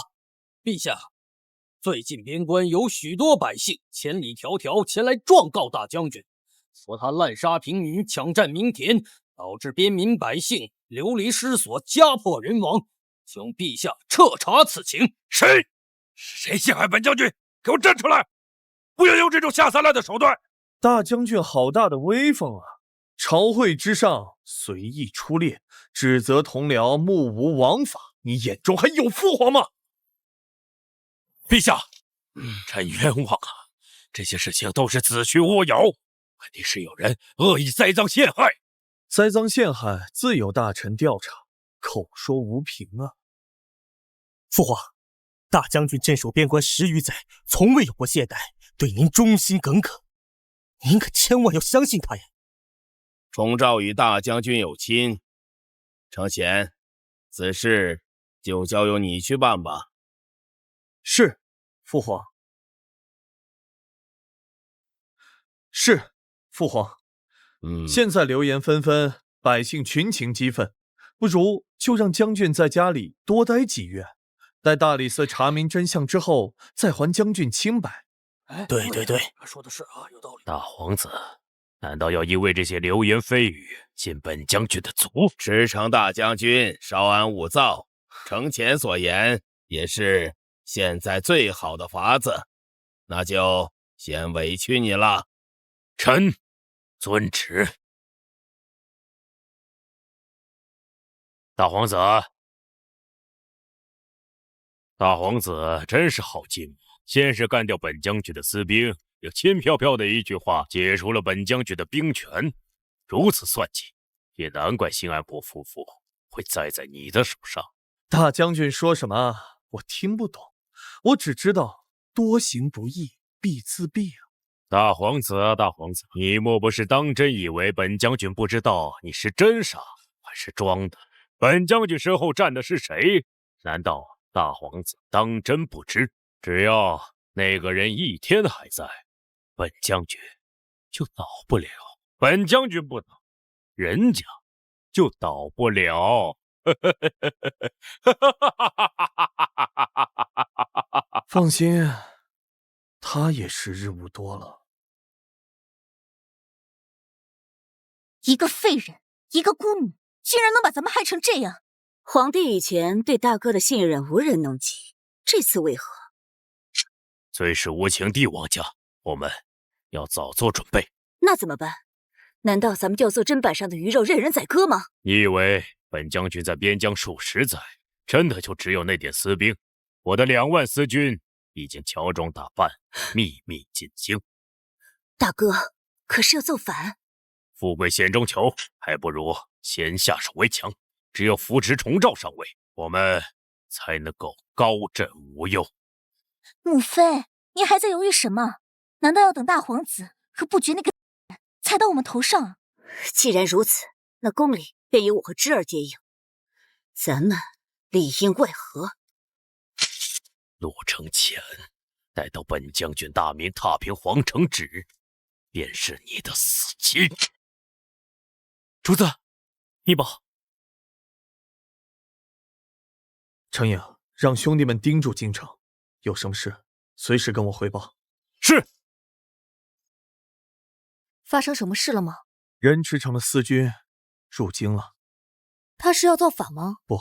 陛下，最近边关有许多百姓千里迢迢前来状告大将军，说他滥杀平民，抢占民田，导致边民百姓流离失所，家破人亡，请陛下彻查此情。谁陷害本将军？给我站出来！不要用这种下三滥的手段！大将军好大的威风啊！朝会之上随意出猎，指责同僚目无王法，你眼中还有父皇吗？陛下，臣冤枉啊！这些事情都是子虚乌有，肯定是有人恶意栽赃陷害。栽赃陷害自有大臣调查，口说无凭啊！父皇，大将军镇守边关10余载，从未有过懈怠，对您忠心耿耿，您可千万要相信他呀！崇诏与大将军有亲，承贤，此事就交由你去办吧。是，父皇。是，父皇。现在流言纷纷，百姓群情激愤，不如就让将军在家里多待几月，待大理寺查明真相之后，再还将军清白。对，他说的是啊，有道理。大皇子，难道要因为这些流言蜚语进本将军的族？驰骋大将军，稍安勿躁。承前所言也是现在最好的法子，那就先委屈你了。臣遵旨。大皇子，大皇子真是好劲，先是干掉本将军的私兵，又轻飘飘的一句话解除了本将军的兵权。如此算计，也难怪辛安伯夫妇会栽在你的手上。大将军说什么？我听不懂，我只知道多行不义必自毙啊！大皇子，大皇子，你莫不是当真以为本将军不知道你是真杀还是装的？本将军身后站的是谁？难道大皇子当真不知？只要那个人一天还在，本将军就倒不了。本将军不倒，人家就倒不了。放心，他也时日无多了。一个废人，一个孤女，竟然能把咱们害成这样！皇帝以前对大哥的信任无人能及，这次为何？最是无情帝王家，我们要早做准备。那怎么办？难道咱们就做砧板上的鱼肉，任人宰割吗？你以为本将军在边疆数10载，真的就只有那点私兵？我的2万私军已经乔装打扮，秘密进京。大哥，可是要造反？富贵险中求，还不如先下手为强。只有扶持崇诏上位，我们才能够高枕无忧。母妃，你还在犹豫什么？难道要等大皇子和不觉那个踩到我们头上？既然如此，那宫里便由我和芝儿接应，咱们里应外合。路程前，待到本将军大名踏平皇城旨，便是你的死期。主子，密报。程颖，让兄弟们盯住京城，有什么事随时跟我汇报。是。发生什么事了吗？任驰骋的私军入京了。他是要造反吗？不，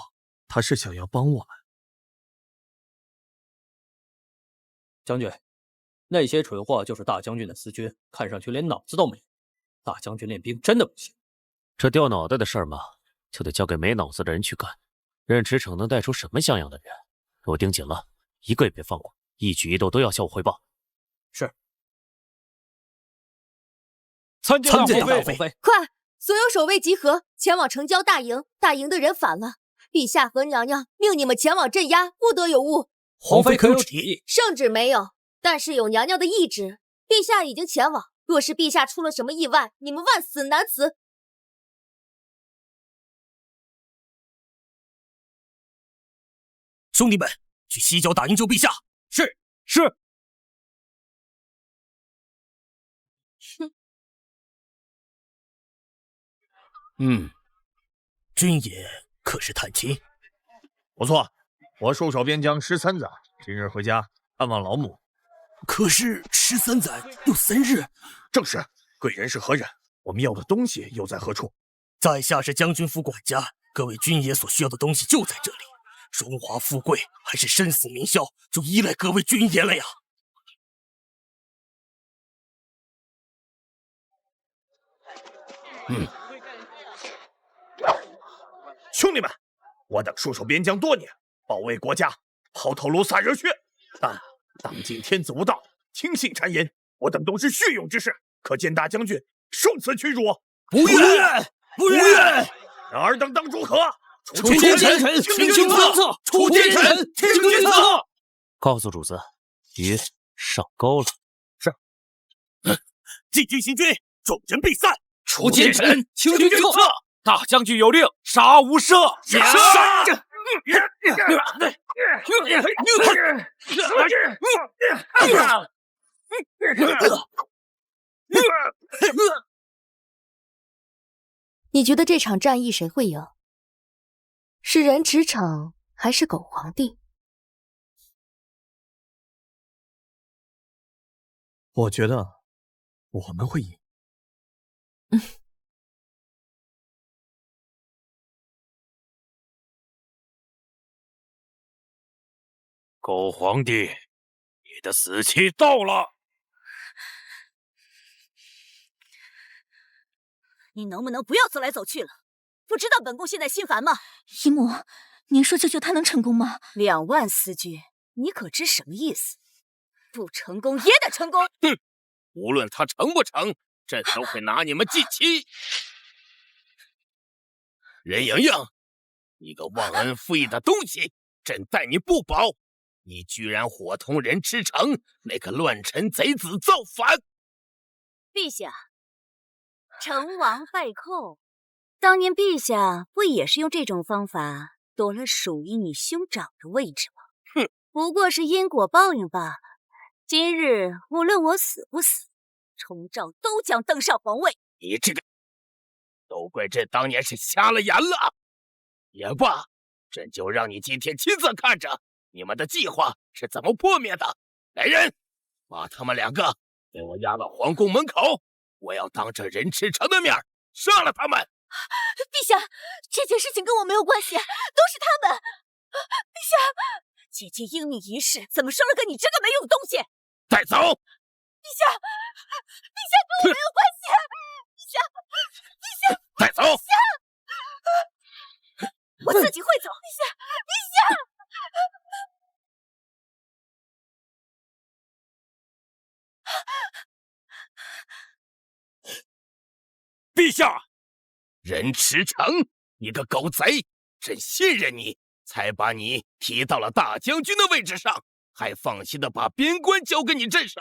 他是想要帮我们。将军，那些蠢货就是大将军的私军，看上去连脑子都没有。大将军练兵真的不行。这掉脑袋的事儿嘛，就得交给没脑子的人去干。任驰骋能带出什么像样的人？我盯紧了，一个也别放过，一举一动都要向我汇报。是。参见大妃！快，所有守卫集合，前往城郊大营。大营的人反了，陛下和娘娘命你们前往镇压，不得有误。皇妃可有旨意？圣旨没有，但是有娘娘的懿旨。陛下已经前往，若是陛下出了什么意外，你们万死难辞。兄弟们，去西郊大营救陛下。是是。军爷可是探亲？不错，我戍守边疆13载，今日回家探望老母。可是13载又3日。正是，贵人是何人？我们要的东西又在何处？在下是将军府管家，各位军爷所需要的东西就在这里。荣华富贵还是生死名校，就依赖各位军爷了呀。兄弟们，我等戍守边疆多年，保卫国家，抛头颅洒热血，但当今天子无道，轻信谗言，我等都是血勇之士，可见大将军受此屈辱。不愿，不愿！尔等当如何？出奸臣，听君策！出奸臣，听君策！告诉主子，鱼上钩了。是。禁军行军，众人备散。出奸臣，听君策！大将军有令，杀无赦！杀！你觉得这场战役谁会赢？是任驰骋还是狗皇帝？我觉得我们会赢。狗皇帝，你的死期到了！你能不能不要走来走去了？不知道本宫现在心烦吗？姨母，您说救救他能成功吗？2万思君，你可知什么意思？不成功也得成功！哼，无论他成不成，朕都会拿你们祭旗。任盈盈，你个忘恩负义的东西，朕待你不薄，你居然伙同任驰骋那个乱臣贼子造反！陛下，成王败寇，当年陛下不也是用这种方法夺了属于你兄长的位置吗？哼，不过是因果报应罢了。今日无论我死不死，崇诏都将登上皇位。你这个，都怪朕当年是瞎了眼了。也罢，朕就让你今天亲自看着你们的计划是怎么破灭的。来人，把他们2个给我押到皇宫门口，我要当着任驰骋的面杀了他们。陛下，这件事情跟我没有关系，都是他们。陛下，姐姐应你一事，怎么生了个你这个没用东西？带走！陛下，陛下跟我没有关系。陛下，带走！我自己会走。陛下，任驰骋，你个狗贼！朕信任你，才把你提到了大将军的位置上。还放心的把边关交给你镇守。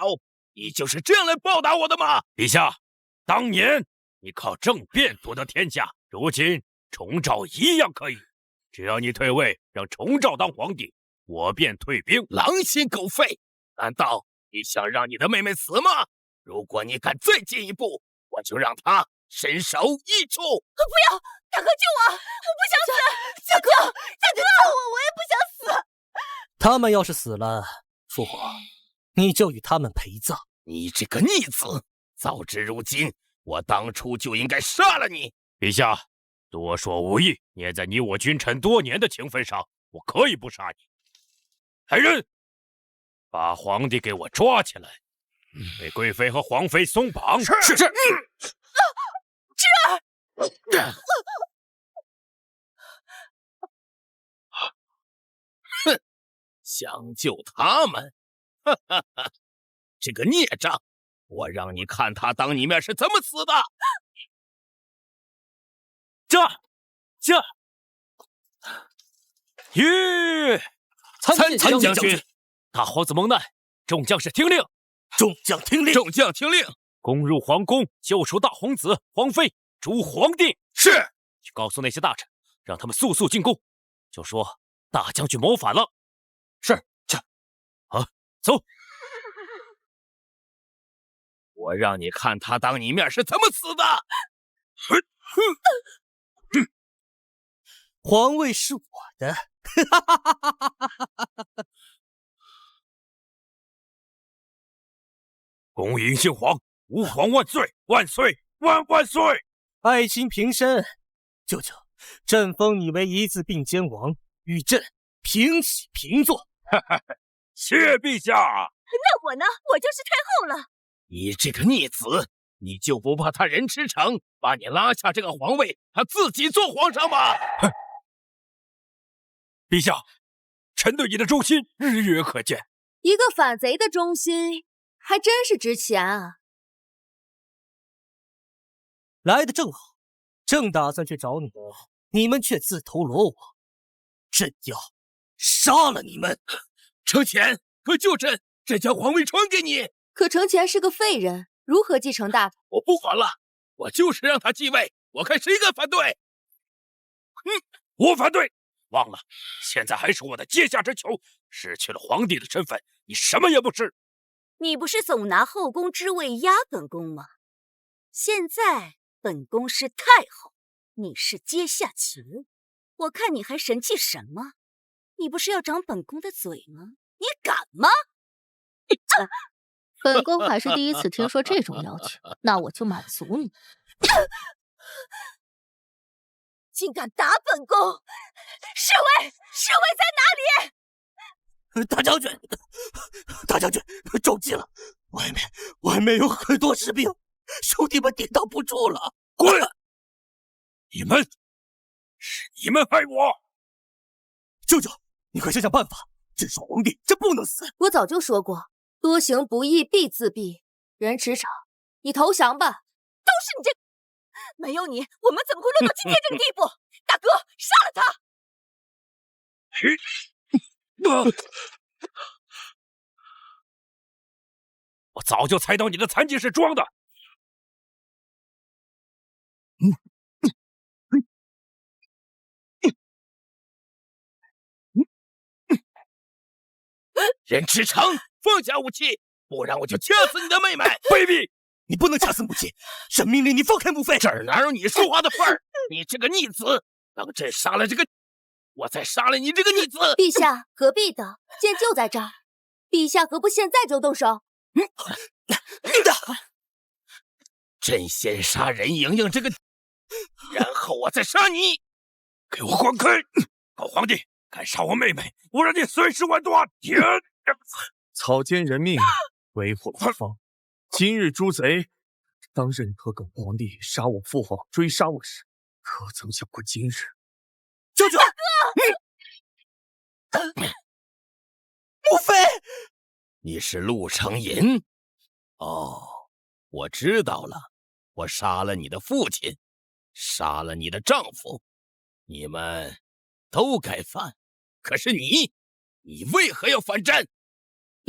你就是这样来报答我的吗？陛下，当年你靠政变夺得天下，如今崇诏一样可以。只要你退位，让崇诏当皇帝，我便退兵。狼心狗肺！难道你想让你的妹妹死吗？如果你敢再进一步，我就让她身首异处！不要，大哥救我！我不想死！大哥，救我！我也不想死。他们要是死了，父皇，你就与他们陪葬。你这个逆子！早知如今，我当初就应该杀了你。陛下，多说无益，念在你我君臣多年的情分上，我可以不杀你。来人，把皇帝给我抓起来，为贵妃和皇妃松绑。是。哼，想救他们？哈哈哈！这个孽障，我让你看他当你面是怎么死的！驾！参见将军！大皇子蒙难，众将士听令！众将听令！众将听令！攻入皇宫，救出大皇子、皇妃，诛皇帝！是。去告诉那些大臣，让他们速速进宫，就说大将军谋反了。是。走。我让你看他当你面是怎么死的！皇位是我的。恭迎新皇，吾皇万岁！万岁！万岁！爱卿平身，舅舅，朕封你为一字并肩王，与朕平起平坐。谢陛下。那我呢？我就是太后了。你这个逆子，你就不怕他人吃成，把你拉下这个皇位，他自己做皇上吗？陛下，臣对你的忠心日月可见。一个反贼的忠心，还真是值钱啊！来得正好，正打算去找你，你们却自投罗网，朕要杀了你们！程潜，快救朕！朕将皇位传给你。可程潜是个废人，如何继承大统？我不管了，我就是让他继位，我看谁敢反对。我反对。忘了，现在还是我的阶下之囚，失去了皇帝的身份，你什么也不是。你不是总拿后宫之位压本宫吗？现在本宫是太后，你是阶下囚，我看你还神气什么？你不是要长本宫的嘴吗？你敢吗？本宫还是第一次听说这种要求，那我就满足你。竟敢打本宫！侍卫在哪里？大将军，着急了，外面有很多士兵，兄弟们抵挡不住了。滚！你们害我！舅舅，你快想想办法，镇守皇帝，这不能死。我早就说过，多行不义必自毙。人迟长，你投降吧。都是你这，没有你，我们怎么会落到今天这个地步？大哥，杀了他！我早就猜到你的残疾是装的。任驰骋，放下武器，不然我就掐死你的妹妹！卑鄙！你不能掐死母亲，朕命令你放开母妃。这儿哪有你说话的份儿？你这个逆子！等朕杀了这个，我再杀了你这个逆子！陛下何必的？剑就在这儿，陛下何不现在就动手？朕先杀任盈盈这个，然后我再杀你！给我滚开！狗皇帝，敢杀我妹妹，我让你碎尸万段！草菅人命，为祸我方。今日诸贼当任何狗皇帝杀我父皇，追杀我时，可曾想过今日？舅舅，大哥，母妃，你是陆成隐？哦，我知道了，我杀了你的父亲，杀了你的丈夫，你们都该反。可是你为何要反战？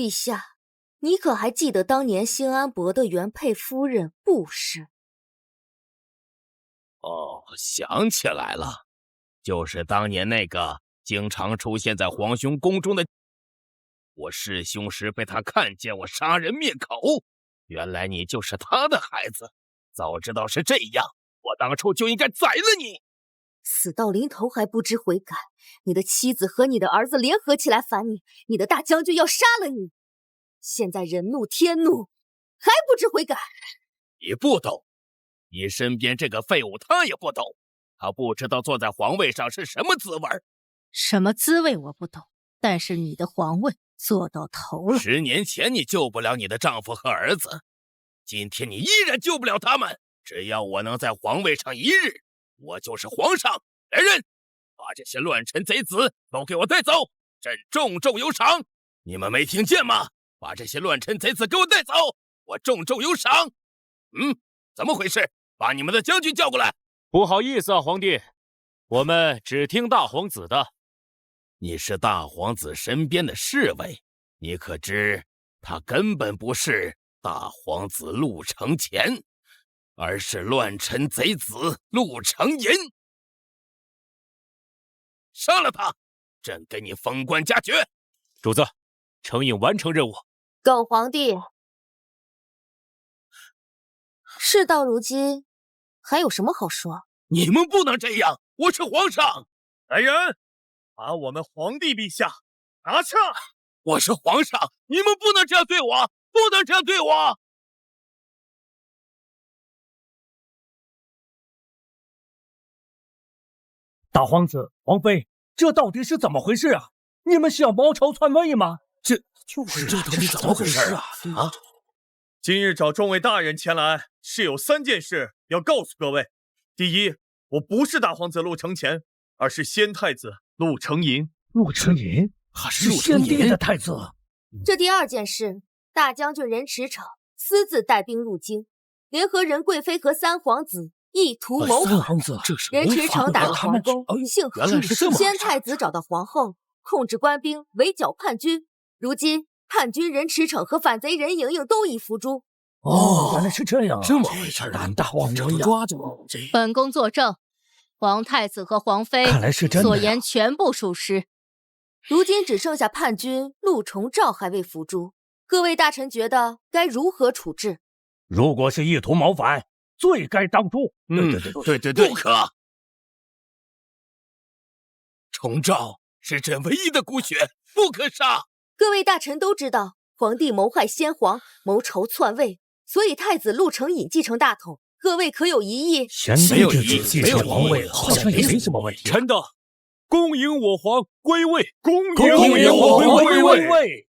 陛下，你可还记得当年兴安伯的原配夫人不是？哦，想起来了，就是当年那个经常出现在皇兄宫中的。我弑兄时被他看见我杀人灭口，原来你就是他的孩子。早知道是这样，我当初就应该宰了你。死到临头还不知悔改，你的妻子和你的儿子联合起来反你，你的大将军要杀了你。现在人怒天怒，还不知悔改？你不懂，你身边这个废物他也不懂，他不知道坐在皇位上是什么滋味。什么滋味我不懂，但是你的皇位坐到头了。10年前你救不了你的丈夫和儿子，今天你依然救不了他们。只要我能在皇位上一日，我就是皇上。来人，把这些乱臣贼子都给我带走，朕重重有赏。你们没听见吗？把这些乱臣贼子给我带走，我重重有赏。怎么回事？把你们的将军叫过来。不好意思啊，皇帝，我们只听大皇子的。你是大皇子身边的侍卫，你可知他根本不是大皇子陆承乾，而是乱臣贼子陆承寅。杀了他，朕给你封官加爵。主子，承引完成任务。狗皇帝，事到如今，还有什么好说？你们不能这样，我是皇上。来人，把我们皇帝陛下拿下！我是皇上，你们不能这样对我，不能这样对我！大皇子、皇妃，这到底是怎么回事啊？你们是要谋朝篡位吗？这到底怎么回事啊？今日找众位大人前来，是有3件事要告诉各位。第一，我不是大皇子陆承乾，而是先太子陆承寅。陆承寅还是先帝的太子。这第2件事，大将军任驰骋私自带兵入京，联合任贵妃和3皇子意图谋反。任驰骋打入皇宫，幸好先太子找到皇后，控制官兵，围剿叛军。如今叛军任驰骋和反贼任盈盈都已伏诛。原来是这样啊！这么回事啊！大王这抓着本宫作证，皇太子和皇妃看来是真的所言全部属实。如今只剩下叛军陆重照还未伏诛，各位大臣觉得该如何处置？如果是意图谋反，罪该当诛。对，不可。重照是朕唯一的骨血，不可杀。各位大臣都知道，皇帝谋害先皇，谋朝篡位，所以太子陆承寅继承大统。各位可有异议？没有异议，继承皇位好像也没什么问题。臣等恭迎我皇归位，恭迎我皇归位，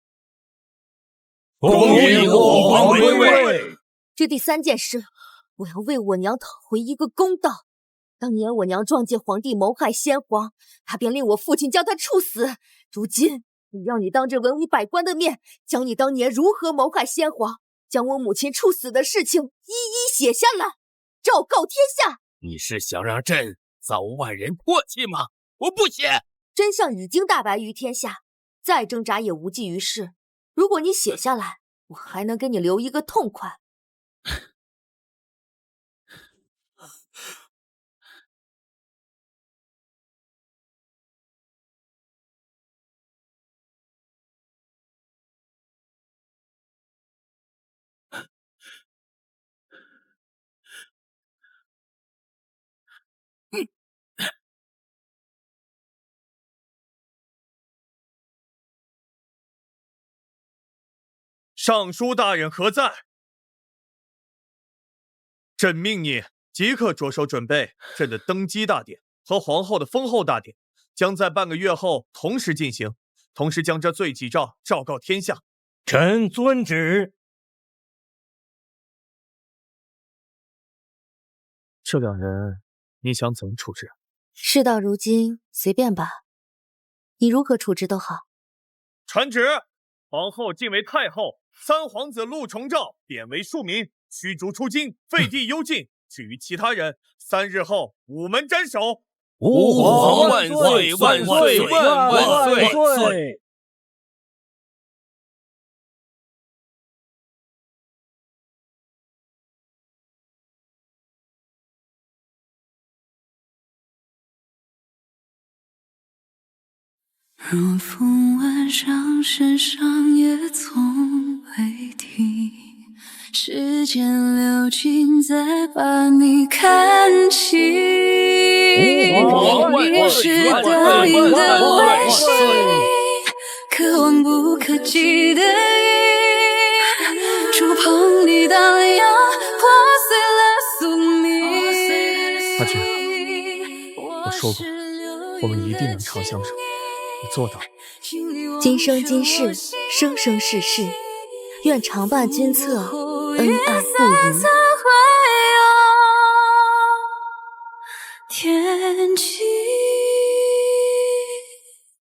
恭迎我皇归位。这第3件事，我要为我娘讨回一个公道。当年我娘撞见皇帝谋害先皇，他便令我父亲将他处死。如今你让你当着文武百官的面，将你当年如何谋害先皇，将我母亲处死的事情一一写下来，昭告天下。你是想让朕遭万人唾弃吗？我不写。真相已经大白于天下，再挣扎也无济于事。如果你写下来，我还能给你留一个痛快。尚书大人何在？朕命你即刻着手准备朕的登基大典和皇后的封后大典，将在半个月后同时进行，同时将这罪己诏昭告天下。臣遵旨。这2人，你想怎么处置？事到如今，随便吧，你如何处置都好。传旨，皇后晋为太后，3皇子陆重照贬为庶民，驱逐出京，废帝幽禁。至于其他人，3日后午门斩首。吾皇万岁万岁万岁！若风晚上，身上也从未停。时间流尽，再把你看清。遗失倒影的微信，可望不可及的影，触碰你荡漾，破碎了宿命。阿俊，我说过，我们一定能长相守，我做到。今生今世，生生世世，愿常伴君侧，恩爱不渝。